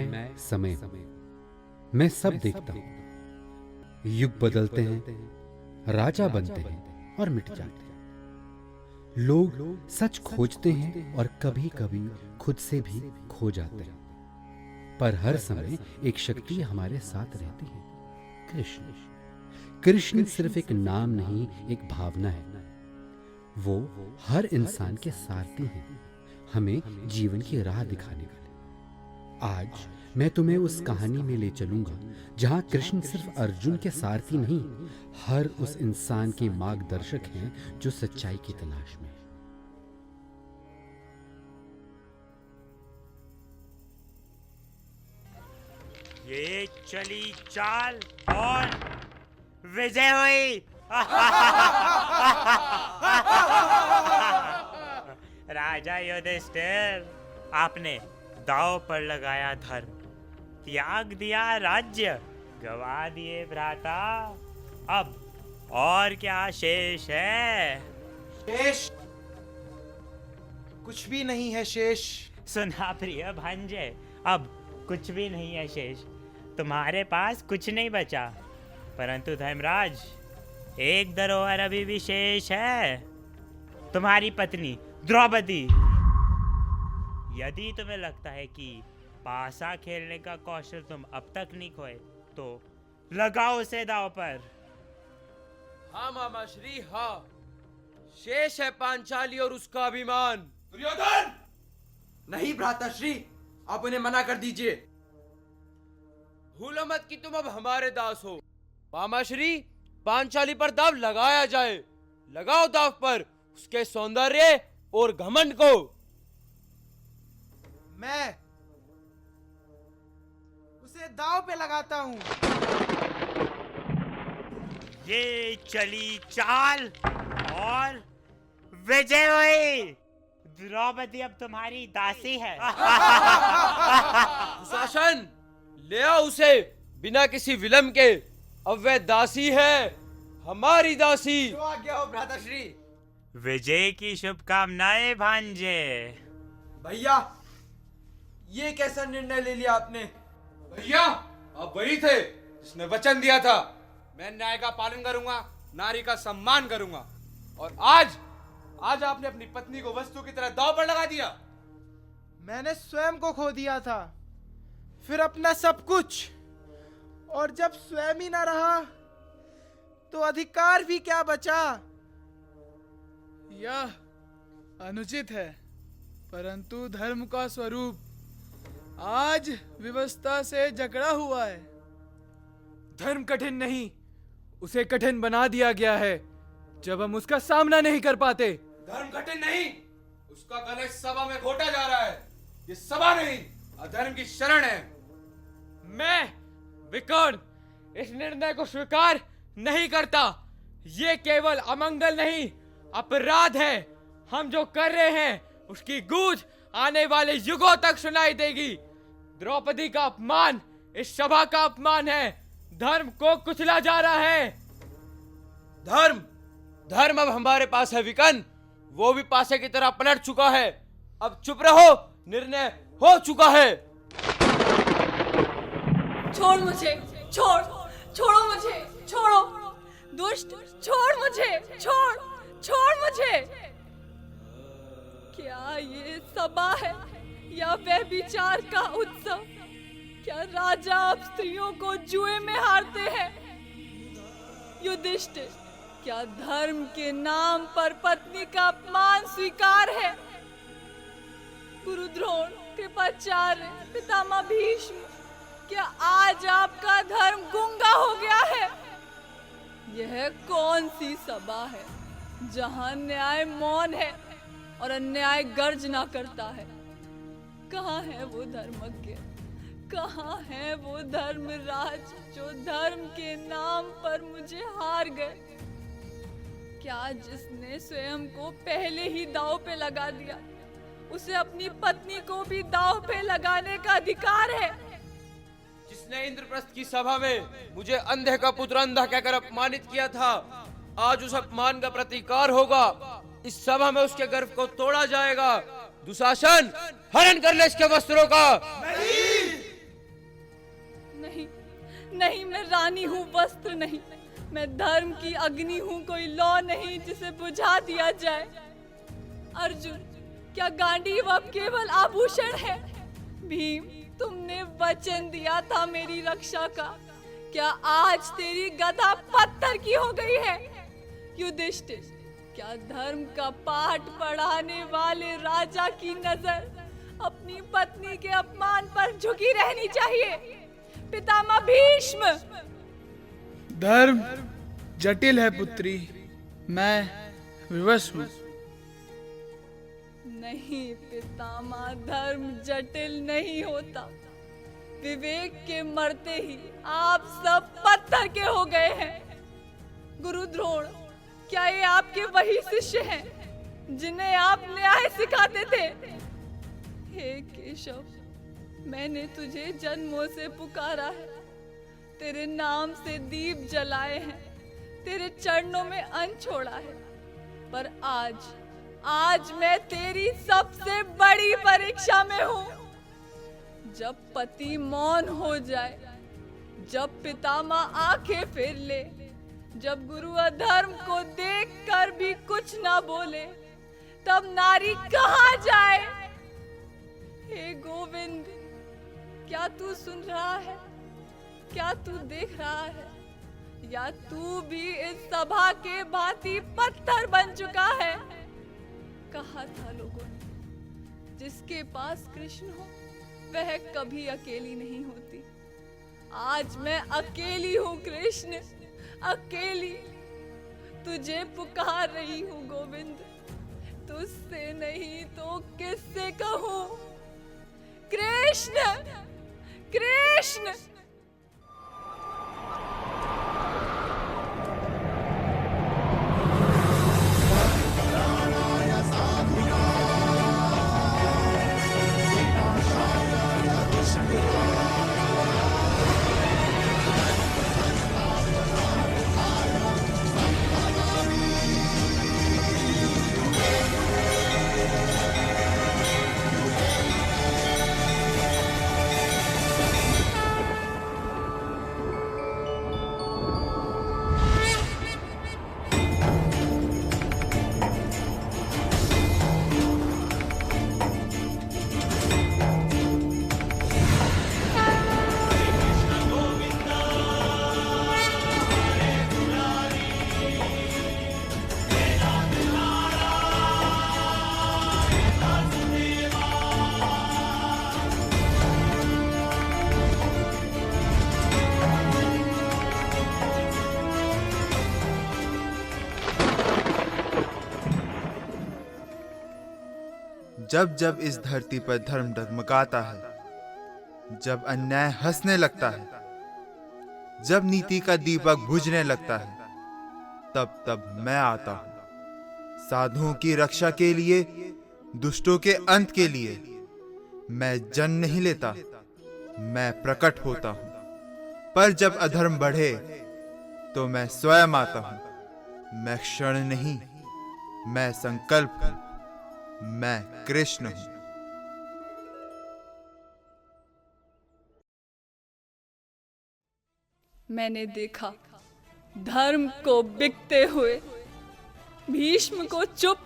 मैं समय, मैं सब देखता हूं। युग बदलते हैं, राजा बनते हैं और मिट जाते हैं। लोग सच खोजते हैं और कभी कभी खुद से भी खो जाते हैं, पर हर समय एक शक्ति हमारे साथ रहती है, कृष्ण। कृष्ण सिर्फ एक नाम नहीं, एक भावना है। वो हर इंसान के सारथी हैं, हमें जीवन की राह दिखाने वाले। आज मैं तुम्हें उस कहानी में ले चलूंगा जहां कृष्ण सिर्फ अर्जुन के सारथी नहीं, हर उस इंसान के मार्गदर्शक हैं जो सच्चाई की तलाश में है। ये चली चाल और विजय हुई। राजा युधिष्ठिर, आपने दांव पर लगाया धर्म, त्याग दिया राज्य, गवा दिए भ्राता। अब और क्या शेष है? शेष कुछ भी नहीं है। शेष सुना प्रिय भांजे, अब कुछ भी नहीं है शेष। तुम्हारे पास कुछ नहीं बचा, परंतु धर्मराज, एक धरोहर अभी भी शेष है, तुम्हारी पत्नी द्रौपदी। यदि तुम्हें लगता है कि पासा खेलने का कौशल तुम अब तक नहीं खोए, तो लगाओ उसे दांव पर। हाँ मामा श्री, हाँ, शेष है पांचाली और उसका अभिमान। दुर्योधन! नहीं भ्राताश्री, आप उन्हें मना कर दीजिए। भूलो मत कि तुम अब हमारे दास हो। मामा श्री, पांचाली पर दाव लगाया जाए। लगाओ दाव पर उसके सौंदर्य और घमंड को। मैं उसे दांव पे लगाता हूँ। ये चली चाल और विजय हुई। द्रौपदी अब तुम्हारी दासी है। दुशासन, ले आओ उसे बिना किसी विलंब के। अब वह दासी है, हमारी दासी। जो आज्ञा हो भ्राताश्री। विजय की शुभकामनाएं भांजे। भैया, ये कैसा निर्णय ले लिया आपने? भैया, आप वही थे जिसने वचन दिया था, मैं न्याय का पालन करूंगा, नारी का सम्मान करूंगा। और आज आपने अपनी पत्नी को वस्तु की तरह दांव पर लगा दिया। मैंने स्वयं को खो दिया था, फिर अपना सब कुछ, और जब स्वयं ही ना रहा तो अधिकार भी क्या बचा? यह अनुचित है, परंतु धर्म का स्वरूप आज व्यवस्था से जकड़ा हुआ है। धर्म कठिन नहीं, उसे कठिन बना दिया गया है जब हम उसका सामना नहीं कर पाते। धर्म कठिन नहीं, उसका गला इस सभा में घोटा जा रहा है। ये सभा नहीं, अधर्म की शरण है। मैं विकर्ण इस निर्णय को स्वीकार नहीं करता। ये केवल अमंगल नहीं, अपराध है। हम जो कर रहे हैं उसकी गूंज आने वाले युगों तक सुनाई देगी। द्रौपदी का अपमान इस सभा का अपमान है। धर्म को कुचला जा रहा है। धर्म अब हमारे पास है विकन, वो भी पासे की तरह पलट चुका है। अब चुप रहो, निर्णय हो चुका है। छोड़ मुझे, छोड़ो मुझे, छोड़ो, दुष्ट, छोड़ मुझे, छोड़ मुझे। क्या ये सभा है या व्यभिचार का उत्सव? क्या राजा अब स्त्रियों को जुए में हारते हैं? युधिष्ठिर, क्या धर्म के नाम पर पत्नी का अपमान स्वीकार है? गुरु द्रोण, कृपाचार्य, पितामह भीष्म, क्या आज आपका धर्म गूंगा हो गया है? यह कौन सी सभा है जहां न्याय मौन है और अन्याय गर्जना करता है? कहाँ है वो धर्मज्ञ? कहाँ है वो धर्मराज जो धर्म के नाम पर मुझे हार गए? क्या जिसने स्वयं को पहले ही दांव पे लगा दिया, उसे अपनी पत्नी को भी दांव पे लगाने का अधिकार है? जिसने इंद्रप्रस्थ की सभा में मुझे अंधे का पुत्र अंधा कहकर अपमानित किया था, आज उस अपमान का प्रतिकार होगा। इस सभा में उसके गर्व को तोड़ा जाएगा। दुशासन, हरण कर ले इसके वस्त्रों का। नहीं, नहीं नहीं, मैं रानी हूँ, वस्त्र नहीं। मैं धर्म की अग्नि हूँ, कोई लौ नहीं जिसे बुझा दिया जाए। अर्जुन, क्या गांडीव अब केवल आभूषण है? भीम, तुमने वचन दिया था मेरी रक्षा का, क्या आज तेरी गदा पत्थर की हो गई है? युधिष्ठिर, क्या धर्म का पाठ पढ़ाने वाले राजा की नजर अपनी पत्नी के अपमान पर झुकी रहनी चाहिए? पितामह भीष्म। धर्म जटिल है पुत्री, मैं विवश हूँ। नहीं पितामह, धर्म जटिल नहीं होता। विवेक के मरते ही आप सब पत्थर के हो गए हैं। गुरु द्रोण, क्या ये आपके वही शिष्य हैं जिन्हें आप न्याय सिखाते थे? हे केशव, मैंने तुझे जन्मों से पुकारा है, तेरे नाम से दीप जलाए हैं, तेरे चरणों में अन्न छोड़ा है, पर आज मैं तेरी सबसे बड़ी परीक्षा में हूँ। जब पति मौन हो जाए, जब पितामह आंखें फेर ले, जब गुरु अधर्म को देखकर भी कुछ ना बोले, तब नारी कहाँ जाए? हे गोविंद, क्या तू सुन रहा है? क्या तू देख रहा है? या तू भी इस सभा के भांति पत्थर बन चुका है? कहा था लोगों ने, जिसके पास कृष्ण हो वह कभी अकेली नहीं होती। आज मैं अकेली हूँ कृष्ण, अकेली तुझे पुकार रही हूँ गोविंद। तुझसे नहीं तो किससे कहूँ? कृष्ण, कृष्ण। जब जब इस धरती पर धर्म डगमगाता है, जब अन्याय हंसने लगता है, जब नीति का दीपक बुझने लगता है, तब तब मैं आता हूं साधुओं की रक्षा के लिए, दुष्टों के अंत के लिए। मैं जन्म नहीं लेता, मैं प्रकट होता हूं। पर जब अधर्म बढ़े तो मैं स्वयं आता हूं। मैं क्षण नहीं, मैं संकल्प हूं, मैं कृष्ण हूं। मैंने देखा धर्म को बिकते हुए, भीष्म को चुप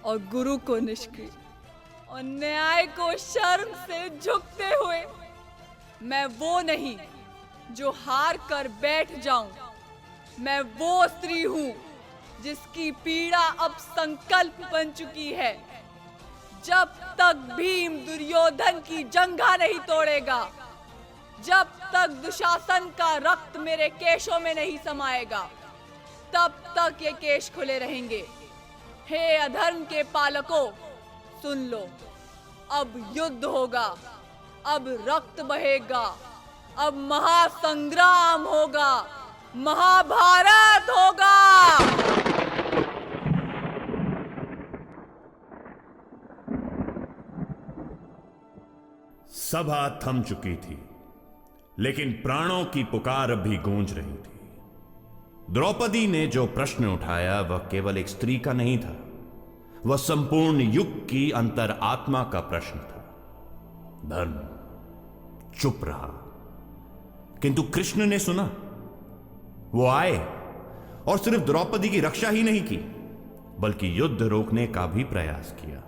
और गुरु को निष्क्रिय, और न्याय को शर्म से झुकते हुए। मैं वो नहीं जो हार कर बैठ जाऊं। मैं वो स्त्री हूं जिसकी पीड़ा अब संकल्प बन चुकी है। जब तक भीम दुर्योधन की जंघा नहीं तोड़ेगा, जब तक दुशासन का रक्त मेरे केशों में नहीं समाएगा, तब तक ये केश खुले रहेंगे। हे अधर्म के पालकों, सुन लो, अब युद्ध होगा, अब रक्त बहेगा, अब महासंग्राम होगा, महाभारत होगा। सभा थम चुकी थी, लेकिन प्राणों की पुकार अब भी गूंज रही थी। द्रौपदी ने जो प्रश्न उठाया वह केवल एक स्त्री का नहीं था, वह संपूर्ण युग की अंतरात्मा का प्रश्न था। धर्म चुप रहा, किंतु कृष्ण ने सुना। वो आए और सिर्फ द्रौपदी की रक्षा ही नहीं की, बल्कि युद्ध रोकने का भी प्रयास किया।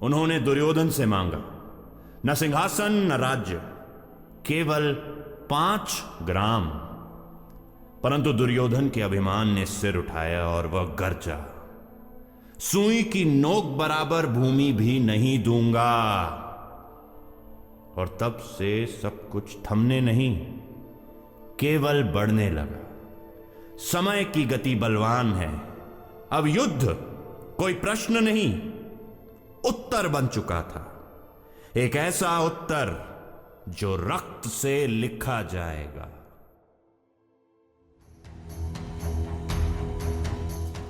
उन्होंने दुर्योधन से मांगा न सिंहासन न राज्य, केवल 5 ग्राम। परंतु दुर्योधन के अभिमान ने सिर उठाया और वह गरजा, सुई की नोक बराबर भूमि भी नहीं दूंगा। और तब से सब कुछ थमने नहीं, केवल बढ़ने लगा। समय की गति बलवान है। अब युद्ध कोई प्रश्न नहीं, उत्तर बन चुका था। एक ऐसा उत्तर जो रक्त से लिखा जाएगा।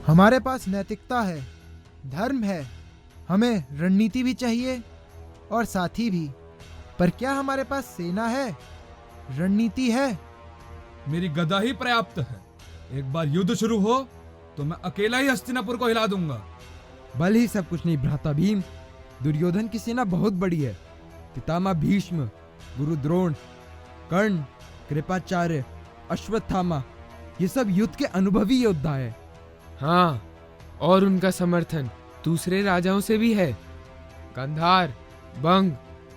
हमारे पास नैतिकता है, धर्म है, हमें रणनीति भी चाहिए और साथी भी। पर क्या हमारे पास सेना है, रणनीति है? मेरी गदा ही पर्याप्त है। एक बार युद्ध शुरू हो तो मैं अकेला ही हस्तिनापुर को हिला दूंगा। बल ही सब कुछ नहीं भ्राता भीम। दुर्योधन की सेना बहुत बड़ी है। पितामह भीष्म, गुरु द्रोण, कर्ण, कृपाचार्य, अश्वत्थामा, ये सब युद्ध के अनुभवी योद्धा है। हाँ, और उनका समर्थन दूसरे राजाओं से भी है। गांधार, बंग,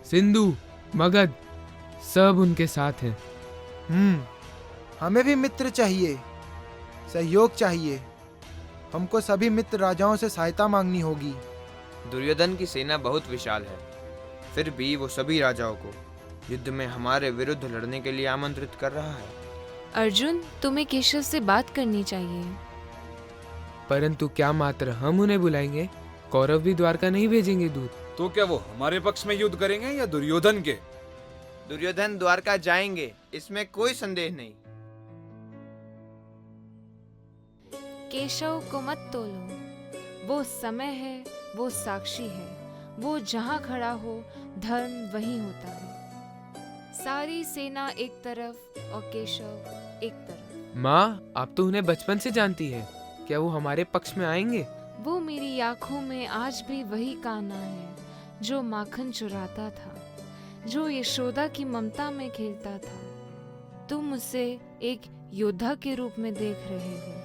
सिंधु, मगध सब उनके साथ हैं। हमें भी मित्र चाहिए, सहयोग चाहिए। हमको सभी मित्र राजाओं से सहायता मांगनी होगी। दुर्योधन की सेना बहुत विशाल है, फिर भी वो सभी राजाओं को युद्ध में हमारे विरुद्ध लड़ने के लिए आमंत्रित कर रहा है। अर्जुन, तुम्हें केशव से बात करनी चाहिए। परंतु क्या मात्र हम उन्हें बुलाएंगे? कौरव भी द्वारका नहीं भेजेंगे दूत। तो क्या वो हमारे पक्ष में युद्ध करेंगे या दुर्योधन के? दुर्योधन द्वारका जाएंगे, इसमें कोई संदेह नहीं। केशव को मत तोलो, वो समय है, वो साक्षी है। वो जहाँ खड़ा हो धर्म वहीं होता है। सारी सेना एक तरफ और केशव एक तरफ। माँ, आप तो उन्हें बचपन से जानती है, क्या वो हमारे पक्ष में आएंगे? वो मेरी आँखों में आज भी वही कान्हा है जो माखन चुराता था, जो यशोदा की ममता में खेलता था। तुम उसे एक योद्धा के रूप में देख रहे हो,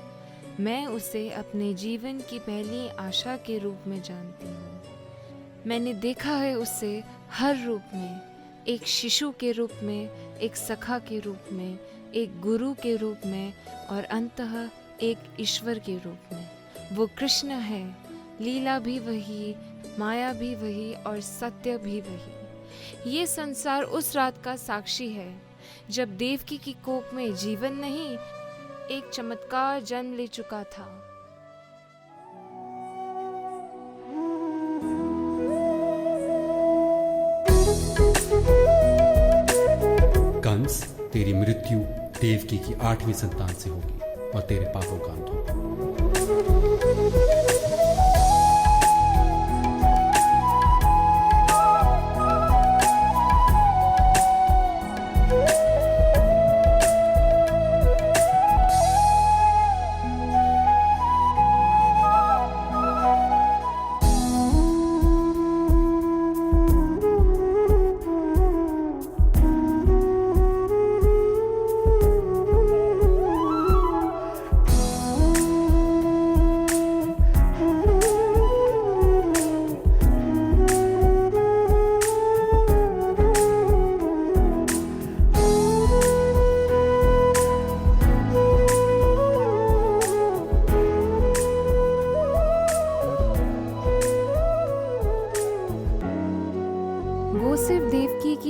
मैं उसे अपने जीवन की पहली आशा के रूप में जानती हूँ। मैंने देखा है उसे हर रूप में, एक शिशु के रूप में, एक सखा के रूप में, एक गुरु के रूप में और अंततः एक ईश्वर के रूप में। वो कृष्ण है, लीला भी वही, माया भी वही और सत्य भी वही। ये संसार उस रात का साक्षी है जब देवकी की कोख में जीवन नहीं, एक चमत्कार जन्म ले चुका था। कंस, तेरी मृत्यु देवकी की 8वीं संतान से होगी और तेरे पापों का अंत होगा।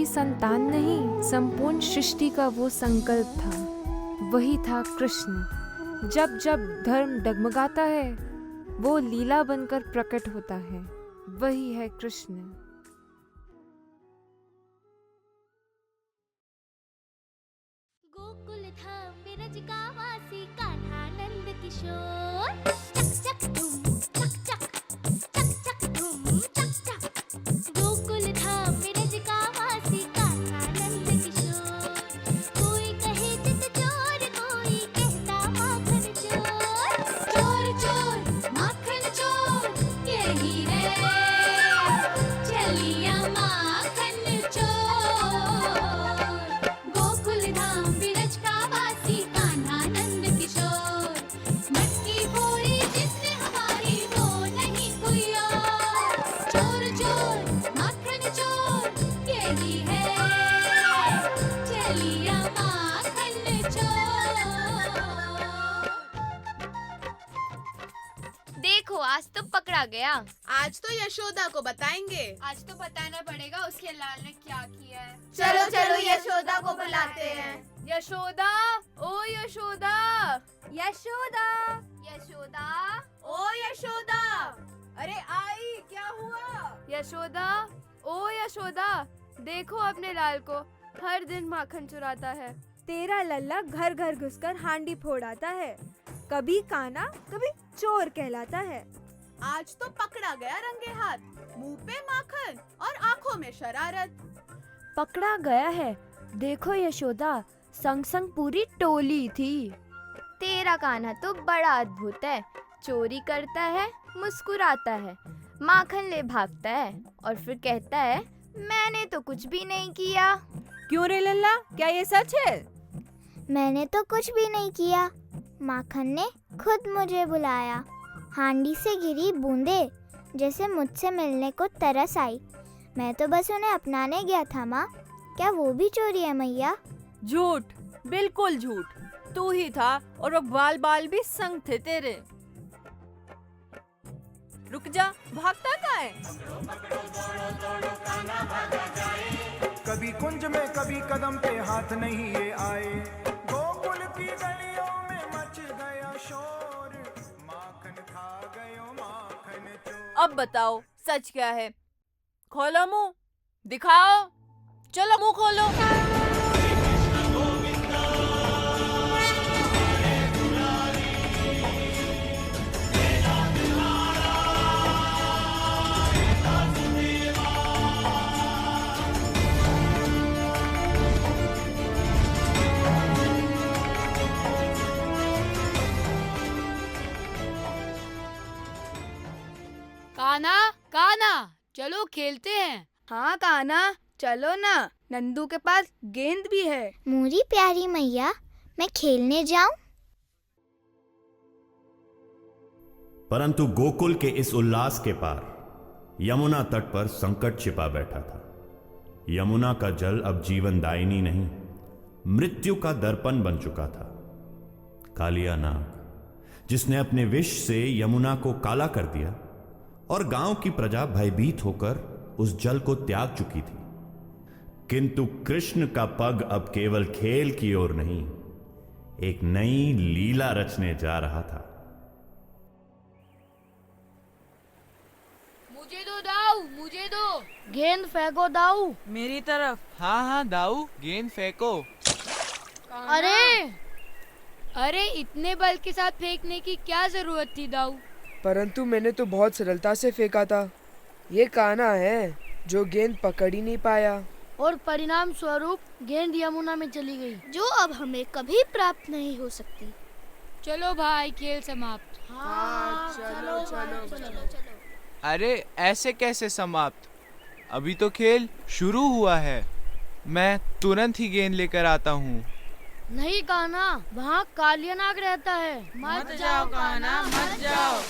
संतान नहीं, संपूर्ण सृष्टि का वो संकल्प था। वही था कृष्ण। जब जब धर्म डगमगाता है वो लीला बनकर प्रकट होता है। वही है कृष्ण। गोकुल धाम विरज का वासी कान्हा नंद किशोर, चक चक धूम चक चक, चक चक धूम चक चक। गोकुल धाम विरज का वासी कान्हा नंद किशोर, कोई कहे चित चोर, कोई कहता माखन चोर। चोर चोर माखन चोर, यही रे चलिया माखन चोर। गोकुल धाम आज तो पकड़ा गया। आज तो यशोदा को बताएंगे। आज तो बताना पड़ेगा उसके लाल ने क्या किया है। चलो चलो यशोदा को बुलाते हैं। यशोदा, ओ यशोदा, यशोदा, यशोदा, ओ यशोदा। अरे आई, क्या हुआ? यशोदा, ओ यशोदा, देखो अपने लाल को, हर दिन माखन चुराता है। तेरा लल्ला घर घर घुसकर हांडी फोड़ाता है, कभी काना कभी चोर कहलाता है। आज तो पकड़ा गया रंगे हाथ, मुंह पे माखन और आंखों में शरारत। पकड़ा गया है, देखो यशोदा, संग संग पूरी टोली थी। तेरा कान्हा तो बड़ा अद्भुत है, चोरी करता है, मुस्कुराता है, माखन ले भागता है और फिर कहता है मैंने तो कुछ भी नहीं किया। क्यों रे लल्ला, क्या ये सच है? मैंने तो कुछ भी नहीं किया, माखन ने खुद मुझे बुलाया। हांडी से गिरी बूंदे जैसे मुझसे मिलने को तरस आई। मैं तो बस उन्हें अपनाने गया था माँ। क्या वो भी चोरी है मैया? झूठ, बिल्कुल झूठ। तू ही था और वो बाल बाल भी संग थे तेरे। रुक जा, भागता कहाँ है? कभी कुंज में कभी कदम पे हाथ नहीं ये आए, गोकुल की गलियों में मच गया शोर, माखन खा गयो माखन चोर। अब बताओ सच क्या है? खोलो मुंह, दिखाओ, चलो मुंह खोलो। कान्हा, कान्हा, चलो खेलते हैं। हाँ कान्हा, चलो ना, नंदू के पास गेंद भी है। मोरी प्यारी मैया, मैं खेलने जाऊं? परंतु गोकुल के इस उल्लास के पार यमुना तट पर संकट छिपा बैठा था। यमुना का जल अब जीवनदायिनी नहीं, मृत्यु का दर्पण बन चुका था। कालिया नाग, जिसने अपने विष से यमुना को काला कर दिया और गांव की प्रजा भयभीत होकर उस जल को त्याग चुकी थी। किंतु कृष्ण का पग अब केवल खेल की ओर नहीं, एक नई लीला रचने जा रहा था। मुझे दो दाऊ, मुझे दो। गेंद फेंको दाऊ। मेरी तरफ। हाँ हाँ दाऊ, गेंद फेंको। अरे इतने बल के साथ फेंकने की क्या जरूरत थी दाऊ? परंतु मैंने तो बहुत सरलता से फेंका था। ये कान्हा है जो गेंद पकड़ ही नहीं पाया और परिणाम स्वरूप गेंद यमुना में चली गई, जो अब हमें कभी प्राप्त नहीं हो सकती। चलो भाई, खेल समाप्त। हाँ, चलो चलो चलो। अरे ऐसे कैसे समाप्त? अभी तो खेल शुरू हुआ है। मैं तुरंत ही गेंद लेकर आता हूँ। नहीं कान्हा, वहाँ कालिया नाग रहता है। मत जाओ कान्हा, मत जाओ।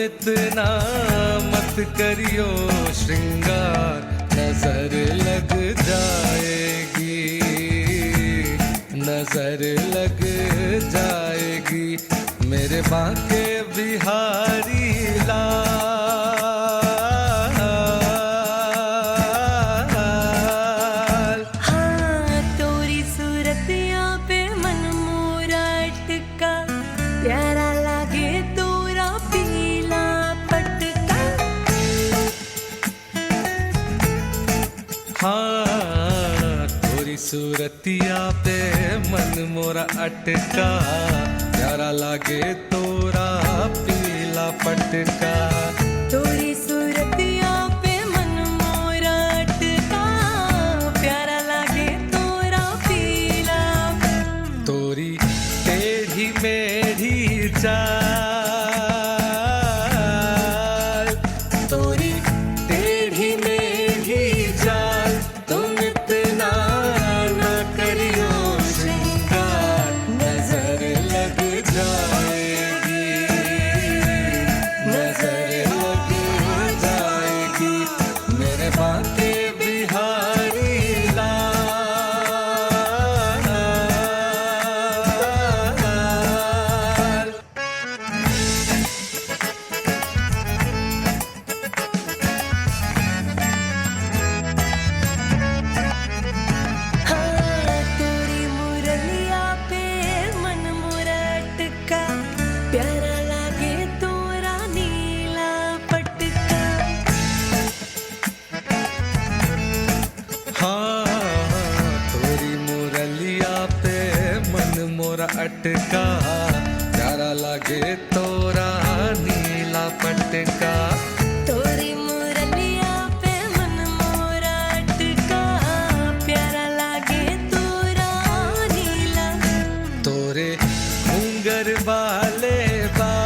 इतना मत करियो श्रृंगार, नजर लग जाएगी, नजर लग जाएगी मेरे बांके बिहारी लाल। हाँ तोरी सूरतिया पे मन मोरा अटका, प्यारा लागे तोरा पीला पटका। हाँ तोरी सूरतिया पे मन मोरा अटका, प्यारा लागे तोरा पीला पटका। तोरी सूरतिया पे मन मोरा अटका, प्यारा लागे तोरा पीला। तोरी टेढ़ी मेढ़ी चाल, तोरी टेढ़ी मेढ़ी चाल, तुम इतना ना करियो श्रृंगार, नजर लग जाएगी, नजर लग जाएगी मेरे बांके बिहारी लाल। हाँ तोरी मुरलिया पे मन मोरा अटका, प्यारा लागे तोरा नीला पटका। हाँ तोरी मुरलिया पे मन मोरा अटका, प्यारा लागे तोरा नीला पटका। तोरी मुरलिया पे मन मोरा अटका, प्यारा लागे तोरा नीला। तोरे घूंगर वाले बाल,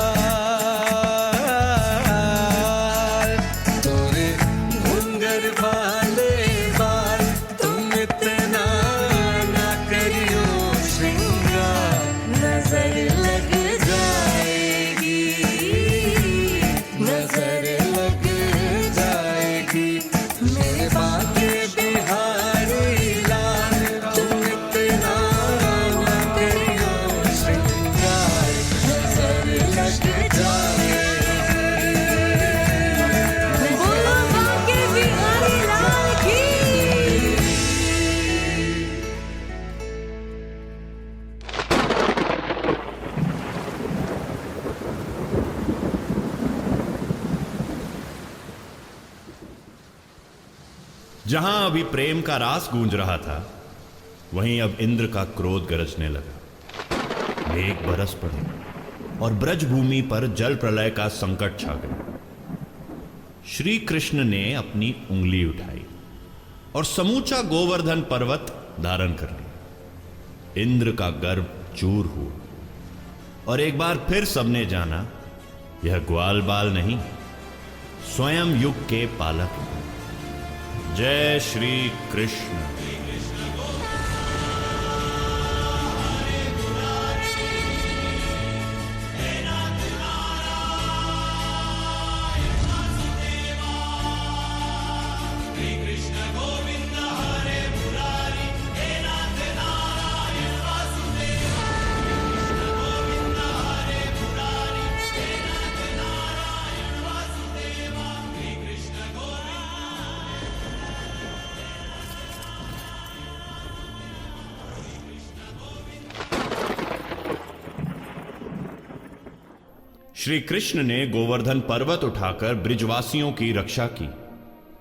तोरे घूंगर वाले बाल, तुम इतना ना करियो श्रृंगार, नजर लग जाएगी, नजर लग जाएगी मेरे बांके बिहारी लाल। तुम इतना ना करियो श्रृंगार, नजर लग जाएगी। बोलो बांके बिहारी लाल की। जहां अभी प्रेम का रास गूंज रहा था, वहीं अब इंद्र का क्रोध गरजने लगा। मेघ बरस पड़े और ब्रजभूमि पर जल प्रलय का संकट छा गया। श्री कृष्ण ने अपनी उंगली उठाई और समूचा गोवर्धन पर्वत धारण कर लिया। इंद्र का गर्व चूर हुआ और एक बार फिर सबने जाना, यह ग्वाल बाल नहीं, स्वयं युग के पालक हैं। जय श्री कृष्ण। श्री कृष्ण ने गोवर्धन पर्वत उठाकर ब्रिजवासियों की रक्षा की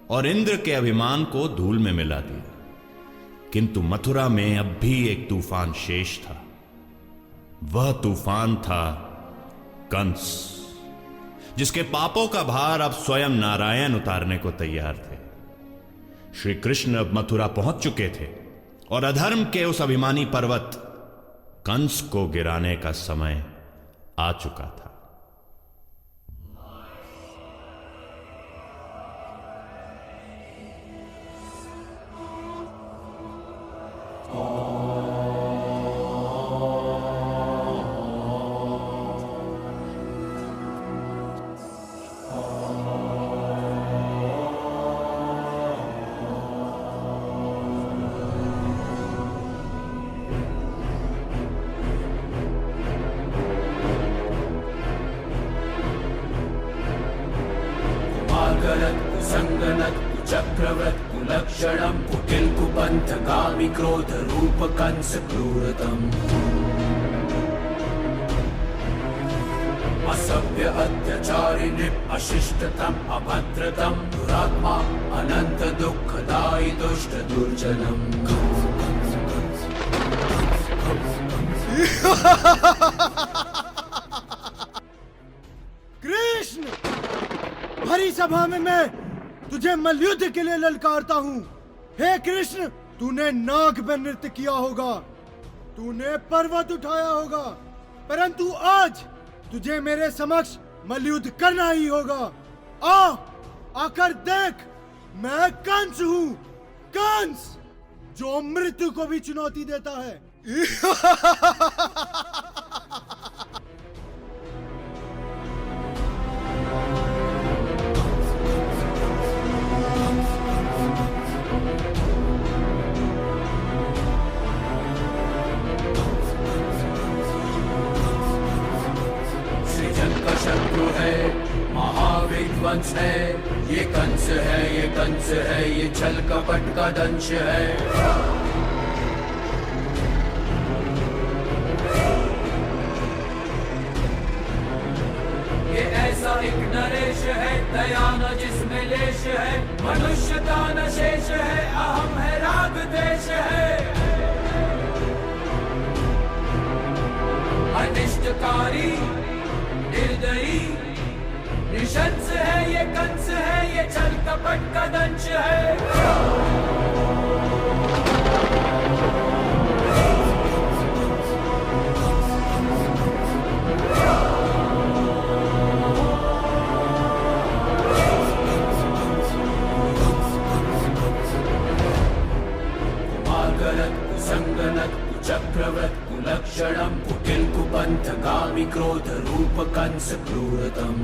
और इंद्र के अभिमान को धूल में मिला दिया। किंतु मथुरा में अब भी एक तूफान शेष था। वह तूफान था कंस, जिसके पापों का भार अब स्वयं नारायण उतारने को तैयार थे। श्री कृष्ण अब मथुरा पहुंच चुके थे और अधर्म के उस अभिमानी पर्वत कंस को गिराने का समय आ चुका था। कुचक्रवत् कुलक्षणं कुटिल कुपंथगामी क्रोध रूप कंस क्रूरतम असभ्य अत्याचारी नृप अशिष्टतम अभद्रतम दुरात्मा अनंत दुखदायी दुष्ट दुर्जनम कृष्ण, भरी सभा में मैं तुझे मल्लयुद्ध के लिए ललकारता हूँ। हे कृष्ण, तूने नाग पर नृत्य किया होगा, तूने पर्वत उठाया होगा, परंतु आज तुझे मेरे समक्ष मल्लयुद्ध करना ही होगा। आकर देख, मैं कंस हूँ, कंस जो मृत्यु को भी चुनौती देता है। शत्रु है, महाविध्वंस है, ये कंस है, ये कंस है, ये छल कपट का दंश है। ये ऐसा एक नरेश है, दया न जिसमें लेश है, मनुष्यता न शेष है, अहम है, राग द्वेष है। अनिष्टकारी निर्दयी निशंस है, ये कंस है, ये छल कपट का दंश है। कुमार्गरत कुसंगनत कुचक्रवत कुलक्षणं कुटिल कुपंथगामी क्रोध रूप कंस क्रूरतम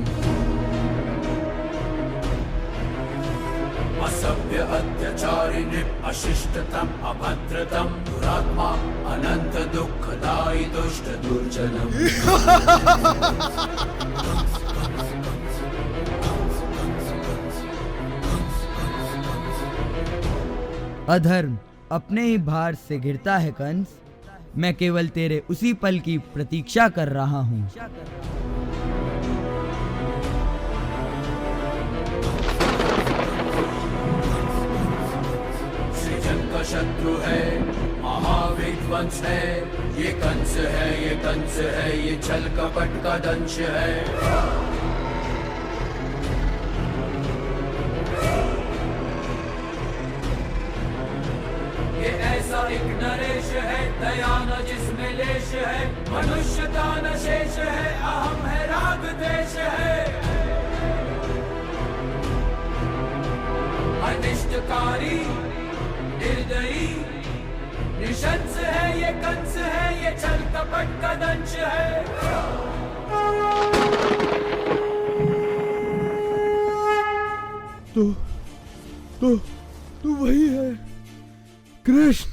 असभ्य अत्याचारी नृप अशिष्टतम अभद्रतम दुरात्मा अनंत दुखदायी दुष्ट दुर्जनम अधर्म अपने ही भार से गिरता है कंस, मैं केवल तेरे उसी पल की प्रतीक्षा कर रहा हूँ। सृजन का शत्रु है, महाविध्वंस है, ये कंस है, ये कंस है, ये छल कपट का दंश है। एक नरेश है, दया न जिसमें लेश है, मनुष्यता न शेष है, अहम है, राग द्वेष है। अनिष्टकारी निर्दयी निशंस है, ये कंस है, ये छल कपट का दंश है। तो वही है कृष्ण।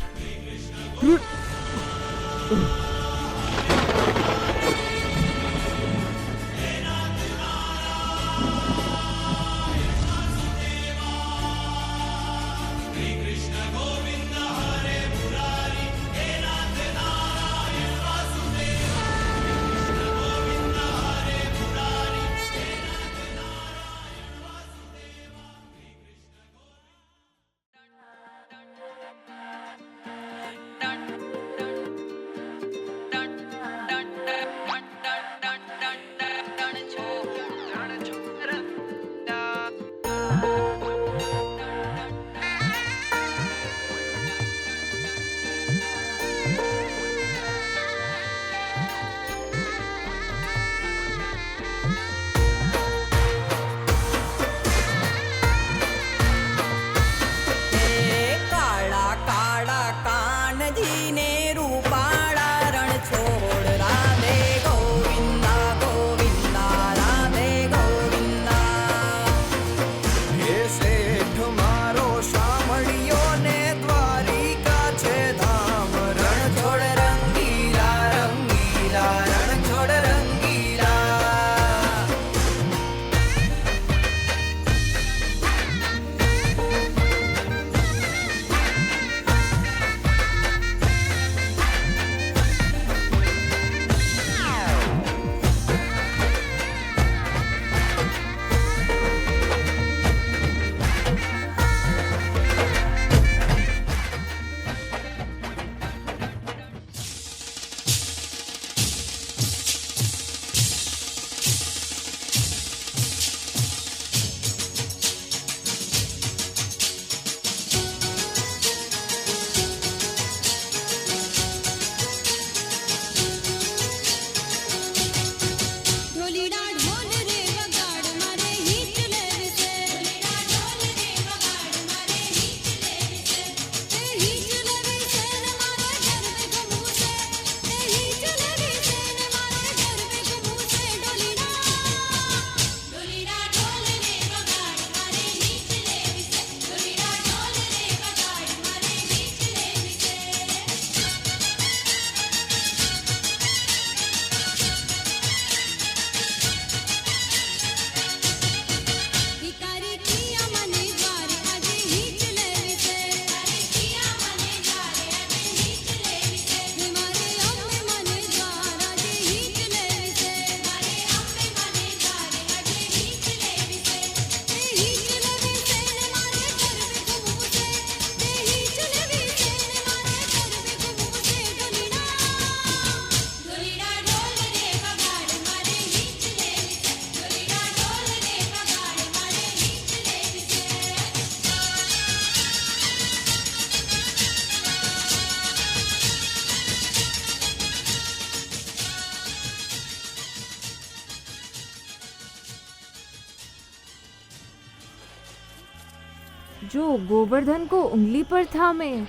जो गोवर्धन को उंगली पर थामे,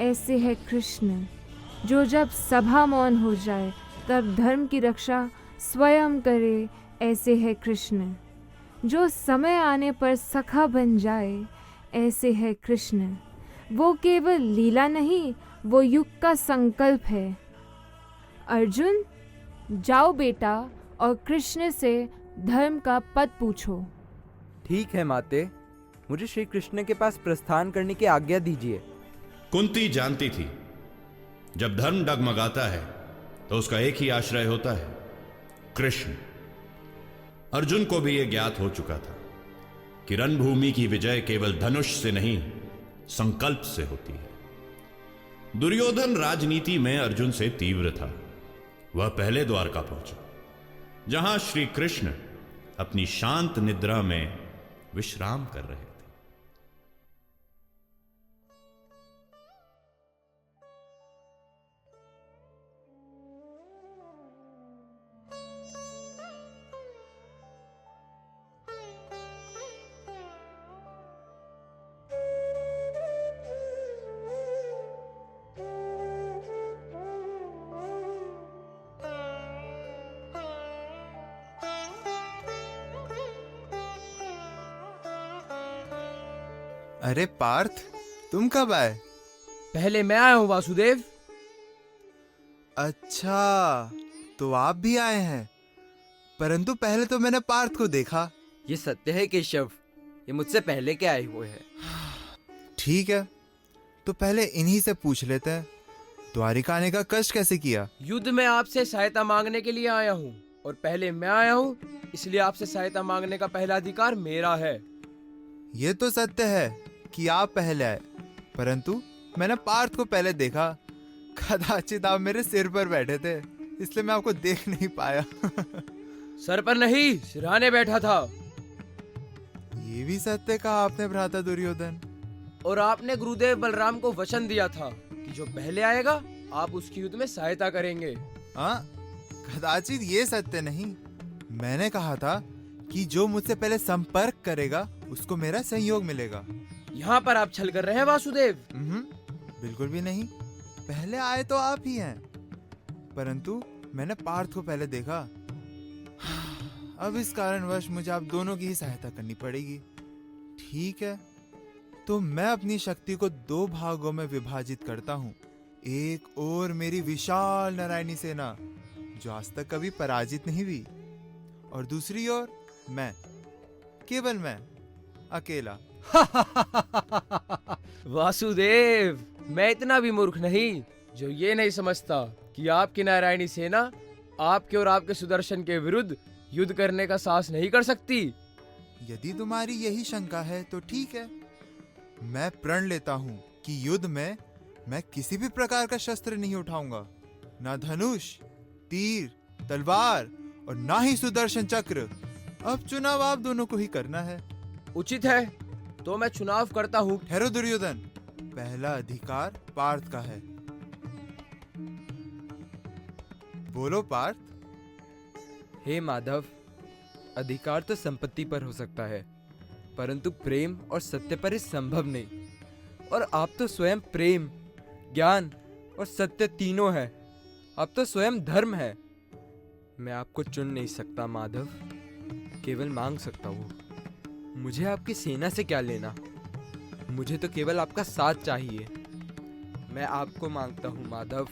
ऐसे है कृष्ण। जो जब सभा मौन हो जाए तब धर्म की रक्षा स्वयं करे, ऐसे है कृष्ण। जो समय आने पर सखा बन जाए, ऐसे है कृष्ण। वो केवल लीला नहीं, वो युग का संकल्प है। अर्जुन, जाओ बेटा और कृष्ण से धर्म का पद पूछो। ठीक है माते, मुझे श्री कृष्ण के पास प्रस्थान करने की आज्ञा दीजिए। कुंती जानती थी जब धर्म डगमगाता है तो उसका एक ही आश्रय होता है, कृष्ण। अर्जुन को भी यह ज्ञात हो चुका था कि रणभूमि की विजय केवल धनुष से नहीं, संकल्प से होती है। दुर्योधन राजनीति में अर्जुन से तीव्र था। वह पहले द्वारका पहुंचा, जहां श्री कृष्ण अपनी शांत निद्रा में विश्राम कर रहे थे। अरे पार्थ, तुम कब आए? पहले मैं आया हूं वासुदेव। अच्छा, तो आप भी आए हैं। परंतु पहले तो मैंने पार्थ को देखा। ये सत्य है केशव, ये मुझसे पहले के आए हुए हैं। ठीक है, तो पहले इन्हीं से पूछ लेते हैं, द्वारिका आने का कष्ट कैसे किया? युद्ध में आपसे सहायता मांगने के लिए आया हूँ, और पहले मैं आया हूँ, इसलिए आपसे सहायता मांगने का पहला अधिकार मेरा है। ये तो सत्य है कि आप पहले आए, परंतु मैंने पार्थ को पहले देखा। कदाचित आप मेरे सिर पर बैठे थे, इसलिए मैं आपको देख नहीं पाया। सर पर नहीं, सिरहाने बैठा था। ये भी सत्य कहा आपने भ्राता दुर्योधन। और आपने गुरुदेव बलराम को वचन दिया था कि जो पहले आएगा आप उसकी युद्ध में सहायता करेंगे। हाँ, कदाचित ये सत्य नहीं। मैंने कहा था कि जो मुझसे पहले संपर्क करेगा उसको मेरा सहयोग मिलेगा। यहाँ पर आप छल कर रहे हैं वासुदेव। बिल्कुल भी नहीं, पहले आए तो आप ही हैं, परंतु मैंने पार्थ को पहले देखा। अब इस कारणवश मुझे आप दोनों की ही सहायता करनी पड़ेगी। ठीक है, तो मैं अपनी शक्ति को 2 भागों में विभाजित करता हूँ। एक और मेरी विशाल नारायणी सेना, जो आज तक कभी पराजित नहीं हुई, और दूसरी ओर मैं, केवल मैं अकेला। वासुदेव, मैं इतना भी मूर्ख नहीं जो ये नहीं समझता कि आपकी नारायणी सेना आपके और आपके सुदर्शन के विरुद्ध युद्ध करने का साहस नहीं कर सकती। यदि तुम्हारी यही शंका है तो ठीक है, मैं प्रण लेता हूँ कि युद्ध में मैं किसी भी प्रकार का शस्त्र नहीं उठाऊंगा, ना धनुष, तीर, तलवार और ना ही सुदर्शन चक्र। अब चुनाव आप दोनों को ही करना है। उचित है, तो मैं चुनाव करता हूँ। ठहरो दुर्योधन, पहला अधिकार पार्थ का है। बोलो पार्थ। हे माधव, अधिकार तो संपत्ति पर हो सकता है, परंतु प्रेम और सत्य पर ही संभव नहीं। और आप तो स्वयं प्रेम, ज्ञान और सत्य तीनों है। आप तो स्वयं धर्म है। मैं आपको चुन नहीं सकता माधव, केवल मांग सकता हूँ। मुझे आपकी सेना से क्या लेना, मुझे तो केवल आपका साथ चाहिए। मैं आपको मांगता हूँ माधव।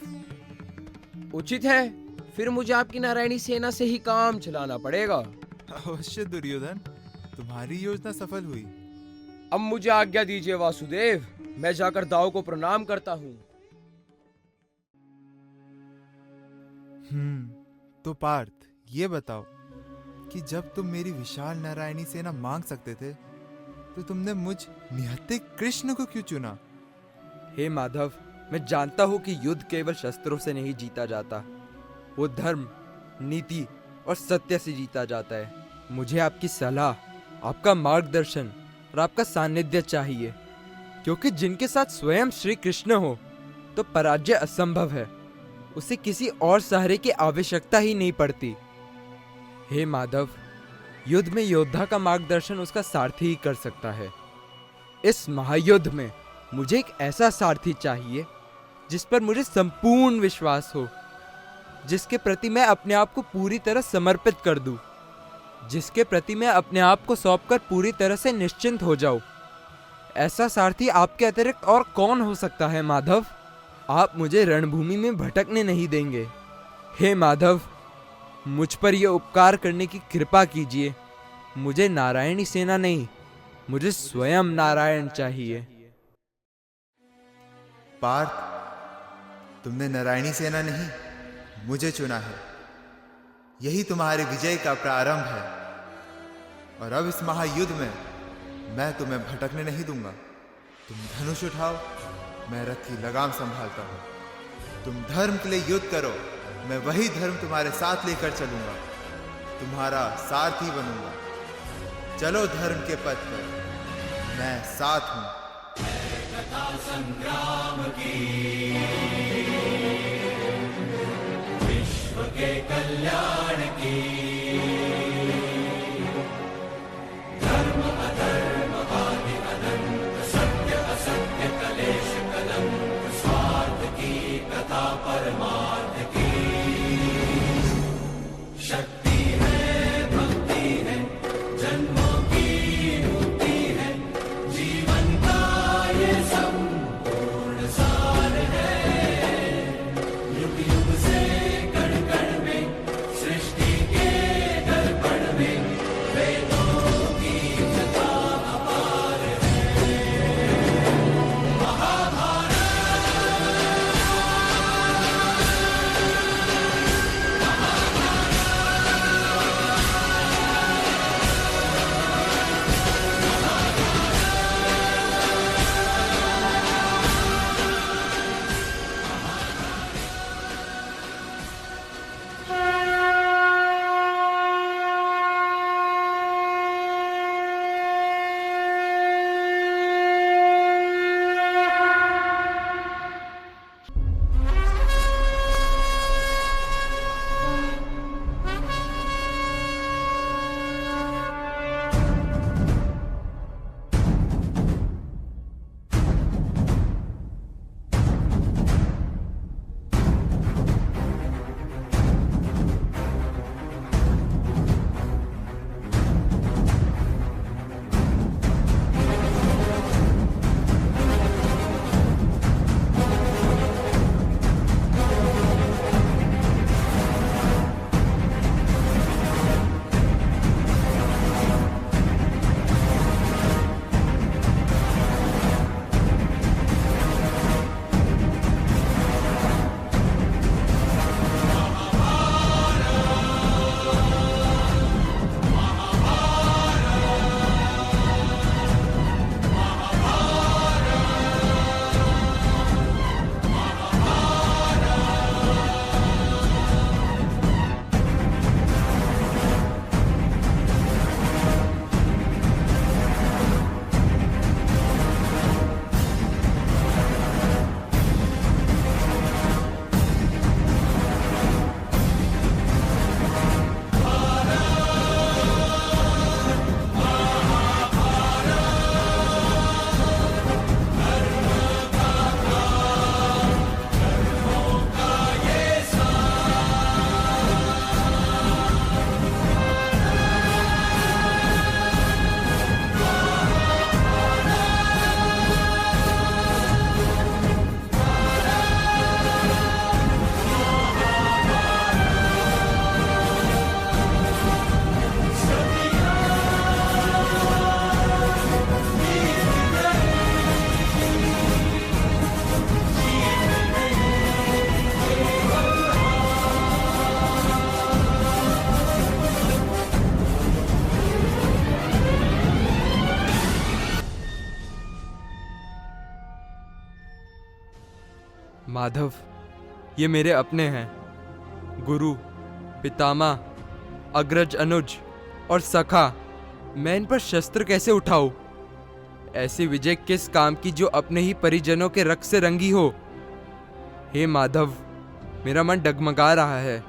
उचित है, फिर मुझे आपकी नारायणी सेना से ही काम चलाना पड़ेगा। अवश्य दुर्योधन, तुम्हारी योजना सफल हुई। अब मुझे आज्ञा दीजिए वासुदेव, मैं जाकर दाव को प्रणाम करता हूँ। तो पार्थ, ये बताओ कि जब तुम मेरी विशाल नारायणी सेना मांग सकते थे, तो तुमने मुझ निहत्थे कृष्ण को क्यों चुना? हे माधव, मैं जानता हूँ कि युद्ध केवल शस्त्रों से नहीं जीता जाता, वो धर्म, नीति और सत्य से जीता जाता है। मुझे आपकी सलाह, आपका मार्गदर्शन और आपका सानिध्य चाहिए, क्योंकि जिनके साथ स्वयं श्री कृष्ण हो तो पराजय असंभव है। उसे किसी और सहारे की आवश्यकता ही नहीं पड़ती। हे माधव, युद्ध में योद्धा का मार्गदर्शन उसका सारथी ही कर सकता है। इस महायुद्ध में मुझे एक ऐसा सारथी चाहिए जिस पर मुझे संपूर्ण विश्वास हो, जिसके प्रति मैं अपने आप को पूरी तरह समर्पित कर दूं, जिसके प्रति मैं अपने आप को सौंपकर पूरी तरह से निश्चिंत हो जाऊं। ऐसा सारथी आपके अतिरिक्त और कौन हो सकता है माधव? आप मुझे रणभूमि में भटकने नहीं देंगे। हे माधव, मुझ पर यह उपकार करने की कृपा कीजिए। मुझे नारायणी सेना नहीं, मुझे स्वयं नारायण चाहिए। पार्थ, तुमने नारायणी सेना नहीं, मुझे चुना है। यही तुम्हारे विजय का प्रारंभ है, और अब इस महायुद्ध में मैं तुम्हें भटकने नहीं दूंगा। तुम धनुष उठाओ, मैं रथ की लगाम संभालता हूं। तुम धर्म के लिए युद्ध करो, मैं वही धर्म तुम्हारे साथ लेकर चलूंगा, तुम्हारा सारथी बनूंगा। चलो धर्म के पथ पर, मैं साथ हूं। कथा संग्राम की, विश्व के कल्याण की, धर्म अधर्म आदि अनंत, सत्य असत्य कलेश कलंक, स्वार्थ की कथा परमार्थ की। शक्ति है, भक्ति है, जन्मों की मुक्ति है, जीवन का ये संपूर्ण सार है। युग युग से कण कण में, सृष्टि के दर्पण में, वेदों की कथा अपार है। महाभारत, माधव, ये मेरे अपने हैं। गुरु, पितामह, अग्रज, अनुज और सखा। मैं इन पर शस्त्र कैसे उठाऊं? ऐसी विजय किस काम की जो अपने ही परिजनों के रक्त से रंगी हो? हे माधव, मेरा मन डगमगा रहा है।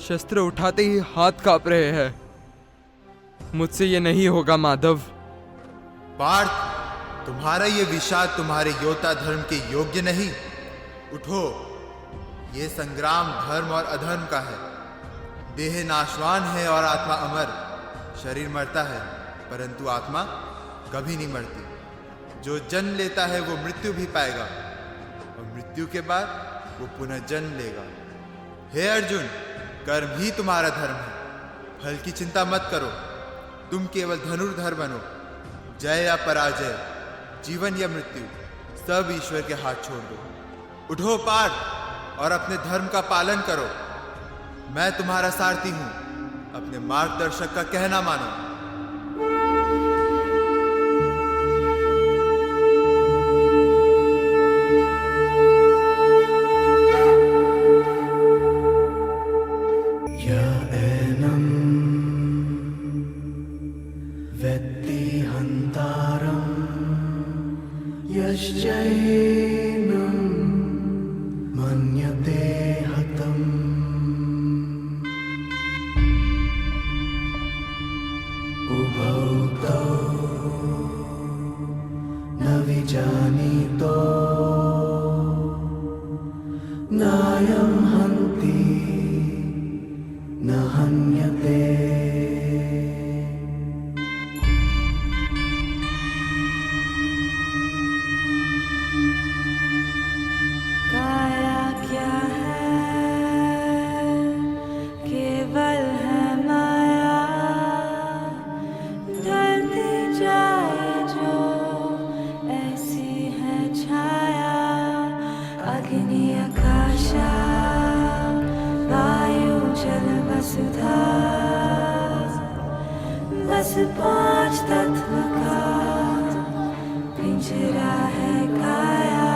शस्त्र उठाते ही हाथ कांप रहे हैं। मुझसे ये नहीं होगा माधव। पार्थ, तुम्हारा ये विषाद तुम्हारे योद्धा धर्म के योग्य नहीं। उठो, ये संग्राम धर्म और अधर्म का है। देह नाशवान है और आत्मा अमर। शरीर मरता है परंतु आत्मा कभी नहीं मरती। जो जन्म लेता है वो मृत्यु भी पाएगा और मृत्यु के बाद वो पुनः जन्म लेगा। हे अर्जुन, कर्म ही तुम्हारा धर्म है। फल की चिंता मत करो, तुम केवल धनुर्धर बनो। जय या पराजय, जीवन या मृत्यु, सब ईश्वर के हाथ छोड़ दो। उठो पार्थ और अपने धर्म का पालन करो। मैं तुम्हारा सारथी हूं, अपने मार्गदर्शक का कहना मानो। बस 5 तत्व का पिंजरा है काया।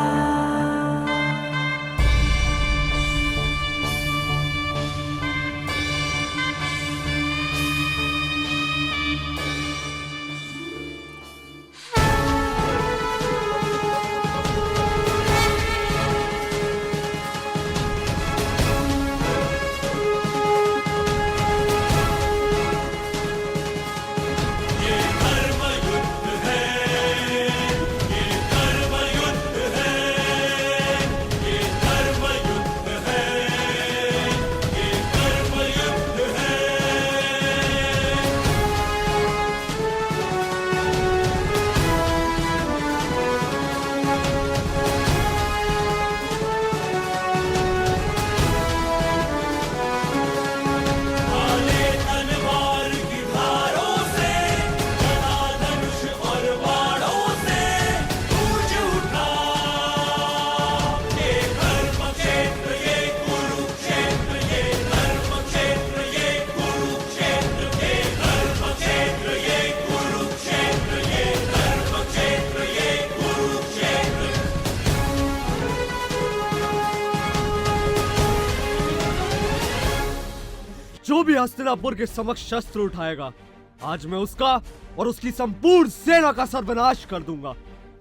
जो भी हस्तिनापुर के समक्ष शस्त्र उठाएगा, आज मैं उसका और उसकी संपूर्ण सेना का सर्वनाश कर दूंगा।